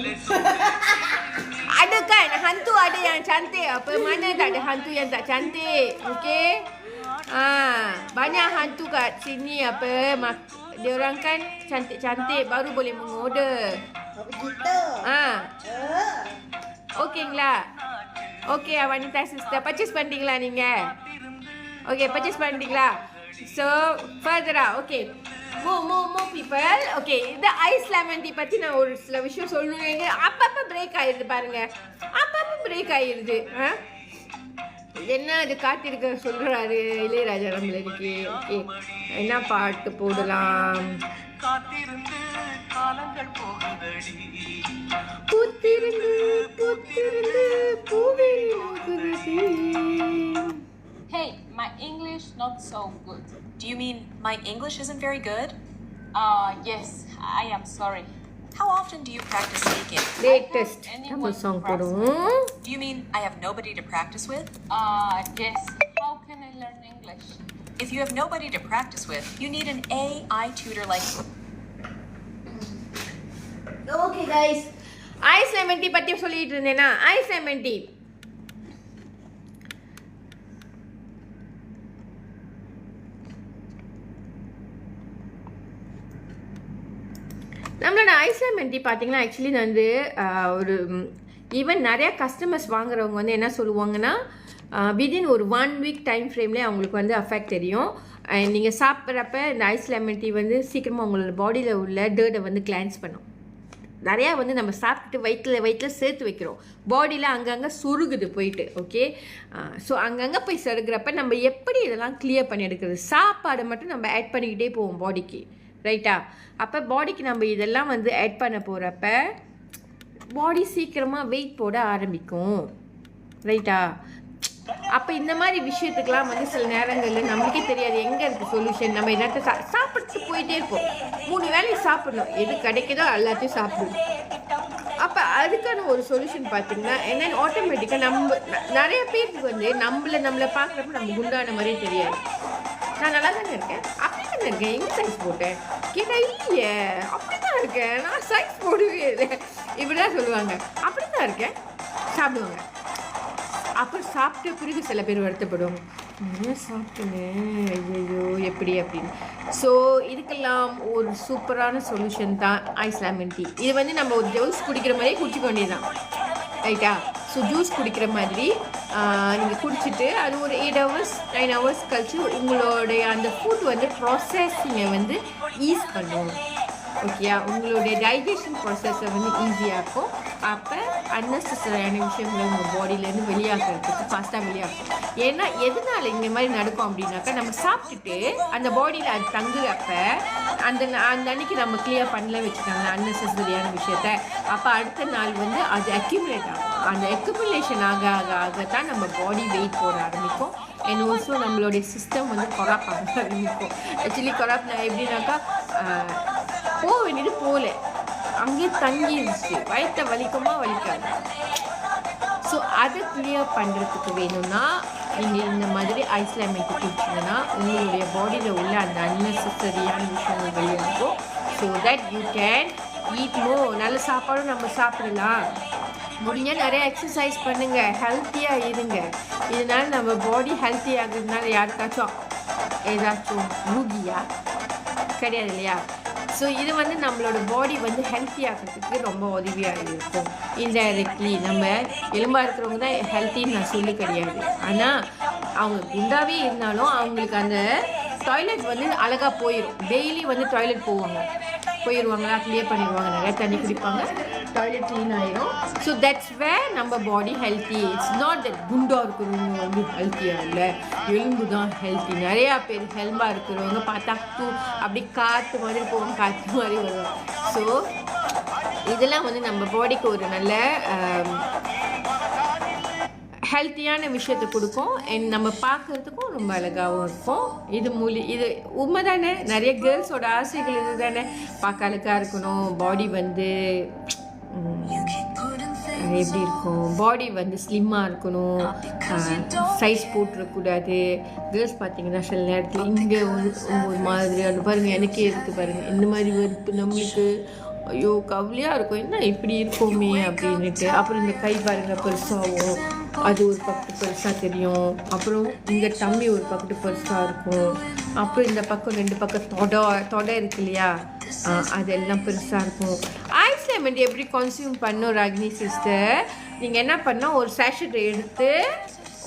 Ada kan hantu, ada yang cantik. Apa mana tak ada hantu yang tak cantik? Okey. Banyak hantu kat sini apa dia orang kan cantik-cantik baru boleh mengorder. Begitu. ஓகேங்களா? Okay, Vanitha sister purchase பண்ணிட்டீங்களா நீங்கள்? Okay, purchase பண்ணிட்டீங்களா? So ஃபர்தரா okay மோ people. Okay, இந்த ice lemon tea பற்றி நான் ஒரு சில விஷயம் சொல்லணுங்க. அப்பப்போ பிரேக் ஆயிடுது பாருங்க, அப்பப்போ பிரேக் ஆயிடுது. என்ன அது காத்திருக்க சொல்கிறாரு இளையராஜா நம்மளுக்கு. ஓகே, என்ன பாட்டு போடலாம்? Hey, my English not so good. Do you mean my English isn't very good? Yes, I am sorry. How often do you practice speaking? Latest நம்ம சாங் போடுவோம். Do you mean I have nobody to practice with? Yes. How can I learn English? If you have nobody to practice with, you need an AI tutor like... okay guys, ice lemon tea பற்றி சொல்லிட்டு இருந்தேன்னா, ice lemon tea நம்மளோட ice lemon tea பார்த்தீங்கன்னா actually வந்து ஒரு even நிறையா customers வாங்குறவங்க வந்து என்ன சொல்லுவாங்கன்னா, விதின் ஒரு 1 வீக் டைம் ஃப்ரேம்லேயே அவங்களுக்கு வந்து அஃபெக்ட் தெரியும். அண்ட் நீங்கள் சாப்பிட்றப்ப இந்த ஐஸ் லெமன் டீ வந்து சீக்கிரமாக உங்களோட பாடியில் உள்ள டர்ட்டை வந்து கிளான்ஸ் பண்ணும். நிறையா வந்து நம்ம சாப்பிட்டுட்டு வயிற்றில் சேர்த்து வைக்கிறோம், பாடியில் அங்கங்கே சொருகுது போயிட்டு. ஓகே, ஸோ அங்கங்கே போய் சொருகிறப்ப நம்ம எப்படி இதெல்லாம் கிளியர் பண்ணி எடுக்கிறது? சாப்பாடை மட்டும் நம்ம ஆட் பண்ணிக்கிட்டே போவோம் பாடிக்கு. ரைட்டா? அப்போ பாடிக்கு நம்ம இதெல்லாம் வந்து ஆட் பண்ண போகிறப்ப பாடி சீக்கிரமாக வெயிட் போட ஆரம்பிக்கும். ரைட்டா? அப்போ இந்த மாதிரி விஷயத்துக்கெலாம் வந்து சில நேரங்களில் நம்மளுக்கே தெரியாது எங்கே இருக்குது சொல்யூஷன். நம்ம என்னத்தை சாப்பிட்டு போயிட்டே இருப்போம். 3 வேளையும் சாப்பிடணும், எது கிடைக்குதோ எல்லாத்தையும் சாப்பிடணும். அப்போ அதுக்கான ஒரு சொல்யூஷன் பார்த்தீங்கன்னா என்னென்னு ஆட்டோமேட்டிக்காக நம்ம நிறைய பேருக்கு வந்து நம்மளை பார்க்குறப்ப நம்ம குண்டான மாதிரியே தெரியாது. நான் நல்லா தானே இருக்கேன், அப்படி தானே இருக்கேன், எங்கே சைஸ் போட்டேன் கேட்டால் இல்லையே அப்படி தான் இருக்கேன், நான் சைஸ் போடவே இல்லை, இப்படி தான் சொல்லுவாங்க. அப்படி தான் இருக்கேன், சாப்பிடுவாங்க. அப்புறம் சாப்பிட்ட பிறகு சில பேர் வருத்தப்படுவாங்க, என்ன சாப்பிட்டேன் ஐயோ எப்படி அப்படின்னு. ஸோ இதுக்கெல்லாம் ஒரு சூப்பரான சொல்யூஷன் தான் ஐஸ் லெமன் டீ. இது வந்து நம்ம ஒரு ஜூஸ் குடிக்கிற மாதிரியே குடிச்சிக்க வேண்டியதுதான். ரைட்டா? ஸோ ஜூஸ் குடிக்கிற மாதிரி நீங்கள் குடிச்சிட்டு அது ஒரு 8 hours 9 hours கழிச்சு உங்களுடைய அந்த ஃபுட் வந்து ப்ராசஸிங்கை வந்து ஈஸ் பண்ணும். ஓகேயா? உங்களுடைய டைஜஷன் ப்ராசஸை வந்து ஈஸியாக இருக்கும். அப்போ அன்னெசரியான விஷயங்களை உங்கள் பாடியிலேருந்து வெளியாகிறதுக்கு ஃபாஸ்ட்டாக வெளியாகும். ஏன்னா எதனால் இந்த மாதிரி நடக்கும் அப்படின்னாக்கா, நம்ம சாப்பிட்டுட்டு அந்த பாடியில் அது தங்குறப்ப அந்த அன்னைக்கு நம்ம கிளியர் பண்ணல வச்சுக்காங்க அன்னெசரியான விஷயத்த. அப்போ அடுத்த நாள் வந்து அது அக்யூமுலேட் ஆகும். அந்த அக்யூமுலேஷன் ஆக ஆக ஆகத்தான் நம்ம பாடி வெயிட் போட ஆரம்பிக்கும். அண்ட் ஆல்சோ நம்மளுடைய சிஸ்டம் வந்து கொராப் ஆக ஆரம்பிக்கும். ஆக்சுவலி கொராப் எப்படின்னாக்கா போக வேண்டியது போகல, அங்கேயே தங்கிடுச்சு, வயிற்ற வலிக்குமா வலிக்காது. ஸோ அதை கிளியர் பண்ணுறதுக்கு வேணும்னா நீங்கள் இந்த மாதிரி ஐஸ் லெமன் டீ குடிச்சிங்கன்னா உங்களுடைய பாடியில் உள்ள அந்த அன்னெசரியான விஷயங்கள் வெளியாகும். So that you can eat மோர். நல்ல சாப்பாடும் நம்ம சாப்பிடலாம். முடிஞ்சால் நிறைய எக்ஸசைஸ் பண்ணுங்கள், ஹெல்த்தியாக இருங்க. இதனால் நம்ம பாடி ஹெல்த்தி ஆகுறதுனால யாருக்காச்சும் ஏதாச்சும் ரூகியா கிடையாது இல்லையா? ஸோ இது வந்து நம்மளோட பாடி வந்து ஹெல்த்தி ஆகிறதுக்கு ரொம்ப உதவியாக இருக்கும். இன்டைரக்ட்லி நம்ம எலும்பாக இருக்கிறவங்க தான் ஹெல்த்தின்னு நான் சொல்லி கிடையாது. ஆனால் அவங்க குண்டாவே இருந்தாலும் அவங்களுக்கு அந்த டாய்லெட் வந்து அழகாக போயிடும். டெய்லி வந்து டாய்லெட் போயிடுவாங்களா, கிளியர் பண்ணிடுவாங்க, நிறைய தண்ணி குடிப்பாங்க, டாய்லெட் க்ளீன் ஆகிடும். ஸோ தட்ஸ் வேர் நம்ம பாடி ஹெல்த்தி. இட்ஸ் நாட் தட் குண்டாக இருக்கிறவங்க வந்து ஹெல்த்தியாக இல்லை, எலும்பு தான் ஹெல்த்தி. நிறையா பேர் ஹெல்பாக இருக்கிறவங்க பார்த்தா அப்படி காற்று மாதிரி போகும், காற்று மாதிரி வருவாங்க. ஸோ இதெல்லாம் வந்து நம்ம பாடிக்கு ஒரு நல்ல ஹெல்த்தியான விஷயத்தை கொடுக்கும். நம்ம பார்க்குறதுக்கும் ரொம்ப அழகாகவும் இருக்கும். இது உண்மை தானே. நிறைய கேர்ள்ஸோட ஆசைகள் இது தானே, பார்க்க அழகாக இருக்கணும், பாடி வந்து எப்படி இருக்கும், பாடி வந்து ஸ்லிம்மாக இருக்கணும், சைஸ் போட்டுறக்கூடாது. கேர்ள்ஸ் பார்த்தீங்கன்னா சில நேரத்தில் இங்கே ஒரு மாதிரி அது பாருங்கள், எனக்கே இருக்குது பாருங்கள், இந்த மாதிரி வெறுப்பு நம்மளுக்கு ஐயோ கவலையாக இருக்கும், என்ன இப்படி இருக்கோமே அப்படின்ட்டு. அப்புறம் இந்த கை பாருங்கள் பெருசாகும், அது ஒரு பக்கத்து பெருசாக தெரியும். அப்புறம் இங்கே தம்பி ஒரு பக்கத்து பெருசாக இருக்கும். அப்புறம் இந்த பக்கம் 2 பக்கம் தொடை இருக்கு இல்லையா, அதெல்லாம் பெருசாக இருக்கும். ஐஸ் லெமன் எப்படி கன்சியூம் பண்ணும் ராகினி சிஸ்டர், நீங்கள் என்ன பண்ணால் ஒரு சேஷெட் எடுத்து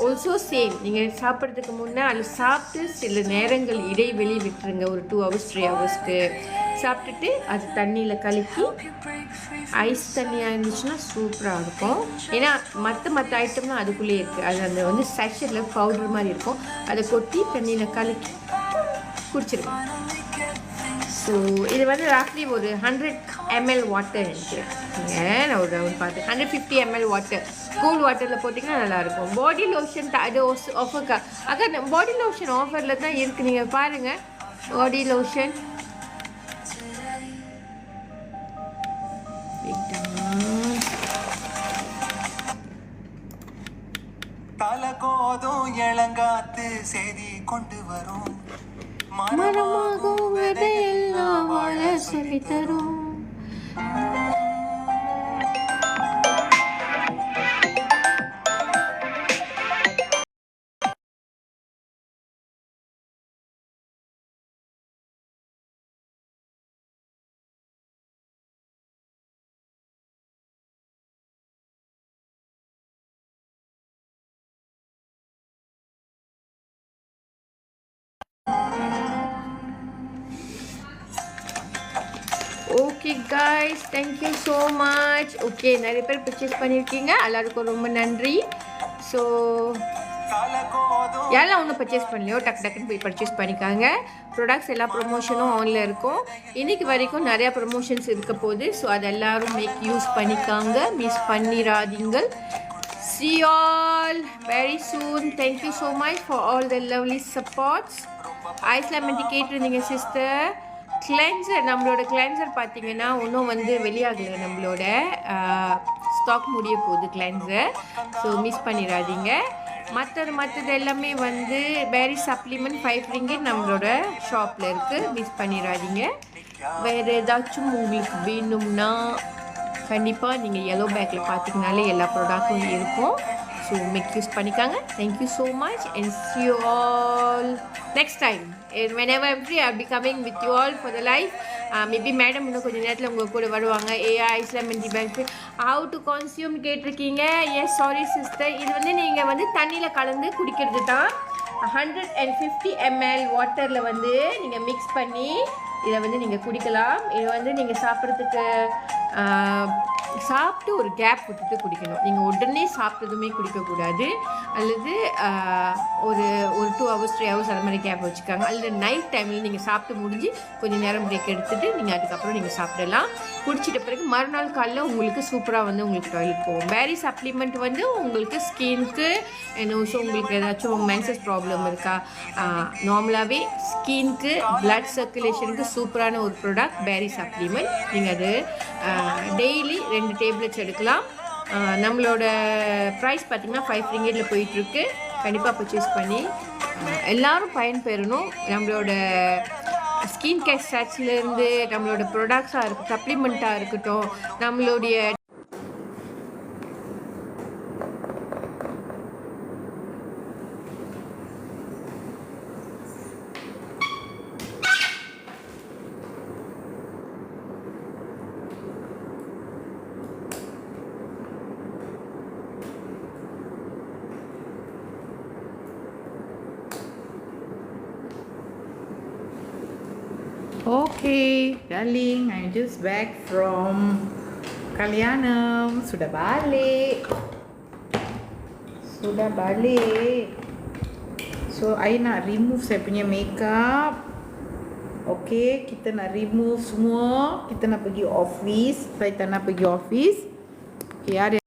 ஆல்சோ சேம் நீங்கள் சாப்பிட்றதுக்கு முன்னே அதில் சாப்பிட்டு சில நேரங்கள் இடைவெளி விட்டுருங்க, ஒரு 2 hours 3 hours சாப்பிட்டுட்டு அது தண்ணியில் கலக்கி ஐஸ் தண்ணியாக இருந்துச்சுன்னா சூப்பராக இருக்கும். ஏன்னா மற்ற ஐட்டம்லாம் அதுக்குள்ளேயே இருக்குது. அது அந்த வந்து சேஷெட்டில் பவுடர் மாதிரி இருக்கும், அதை கொட்டி தண்ணியில் கலக்கி குடிச்சிருங்க. ஸோ இது வந்து ராஃப்லி ஒரு 100 ml வாட்டர் நினைக்கிறேன். நான் ஒரு ரவுண்ட் பார்த்து 150 ml வாட்டர் கூல் வாட்டரில் போட்டிங்கன்னா நல்லாயிருக்கும். பாடி லோஷன் அது ஆஃபர் அக்கா, பாடி லோஷன் ஆஃபரில் தான் இருக்குது, நீங்கள் பாருங்கள். பாடி லோஷன் தலகோதும் இளங்காத்து செய்தி கொண்டு வரும், மனமாகும் விதையெல்லாம் வாழ சொல்லித்தரும். Okay guys, thank you so much. Okay, நிறைய பேர் பர்ச்சேஸ் பண்ணியிருக்கீங்க, எல்லாருக்கும் ரொம்ப நன்றி. ஸோ கலகோதும் யாரெல்லாம் ஒன்றும் பர்ச்சேஸ் பண்ணலையோ டக்குன்னு போய் பர்ச்சேஸ் பண்ணிக்காங்க. ப்ராடக்ட்ஸ் எல்லா ப்ரொமோஷனும் ஆனில் இருக்கும். இன்றைக்கி வரைக்கும் நிறையா ப்ரொமோஷன்ஸ் இருக்க போகுது. ஸோ அது எல்லோரும் மேக் யூஸ் பண்ணிக்காங்க, மிஸ் பண்ணிடாதீங்க. See you all very soon. Thank you so much for all the lovely supports. ஐஸ்லாமெண்ட் கேட்டிருந்தீங்க சிஸ்டர். கிளென்சர், நம்மளோட கிளென்சர் பார்த்தீங்கன்னா இன்னும் வந்து வெளியாகலை. நம்மளோட ஸ்டாக் முடிய போகுது கிளென்சர். ஸோ மிஸ் பண்ணிடாதீங்க. மற்றது எல்லாமே வந்து பேரி சப்ளிமெண்ட் 5 ringgit நம்மளோட ஷாப்பில் இருக்குது. மிஸ் பண்ணிடாதீங்க. வேறு ஏதாச்சும் உங்களுக்கு வேணும்னா கண்டிப்பாக நீங்கள் yellow பேக்கில் பார்த்தீங்கனாலே எல்லா ப்ராடக்ட்டும் இருக்கும். ஸோ மேக் யூஸ் பண்ணிக்காங்க. Thank you so much and see you all next time. And whenever I'm free, I'll be coming with you all for the live. Maybe madam இன்னும் கொஞ்சம் நேரத்தில் உங்கள் கூட வருவாங்க. ஐஸ்லாமெண்ட் பேங்க் ஹவு டு கன்சியூம் கேட்டிருக்கீங்க. Yes sorry sister. இது வந்து நீங்கள் வந்து தண்ணியில் கலந்து குடிக்கிறது தான். 150 ml வாட்டரில் வந்து நீங்கள் மிக்ஸ் பண்ணி இதை வந்து நீங்கள் குடிக்கலாம். இது வந்து நீங்கள் சாப்பிட்றதுக்கு சாப்பிட்டு ஒரு கேப் விட்டுட்டு குடிக்கணும். நீங்கள் உடனே சாப்பிட்டதுமே குடிக்கக்கூடாது. அல்லது ஒரு 2 hours 3 hours அது மாதிரி கேப் வச்சுக்காங்க. அல்லது நைட் டைமில் நீங்கள் சாப்பிட்டு முடிஞ்சு கொஞ்சம் நேரம் பிரேக் எடுத்துகிட்டு நீங்கள் அதுக்கப்புறம் நீங்கள் சாப்பிடலாம். குடிச்சிட்ட பிறகு மறுநாள் காலையில் உங்களுக்கு சூப்பராக வந்து உங்களுக்கு டாய்லெட் போகும். பேரி சப்ளிமெண்ட் வந்து உங்களுக்கு ஸ்கின்க்கு ஸோ உங்களுக்கு ஏதாச்சும் மென்சஸ் ப்ராப்ளம் இருக்கா, நார்மலாகவே ஸ்கின்க்கு பிளட் சர்க்குலேஷனுக்கு சூப்பரான ஒரு ப்ராடக்ட் பேரி சப்ளிமெண்ட். நீங்கள் அது டெய்லி 2 டேப்லெட்ஸ் எடுக்கலாம். நம்மளோட ப்ரைஸ் பார்த்திங்கன்னா 5 ringgitல போயிட்டுருக்கு. கண்டிப்பாக பர்ச்சேஸ் பண்ணி எல்லோரும் பயன்பெறணும். நம்மளோட ஸ்கின் கேர் செட்ஸ்லேருந்து நம்மளோட ப்ராடக்ட்ஸாக இருக்கட்டும், சப்ளிமெண்ட்டாக இருக்கட்டும், நம்மளுடைய Okay, darling, I'm just back from Kalyanam. Sudah balik. So, I nak remove saya punya makeup. Okay, kita nak remove semua. Kita nak pergi office. Saya tak nak pergi office. Okay, ada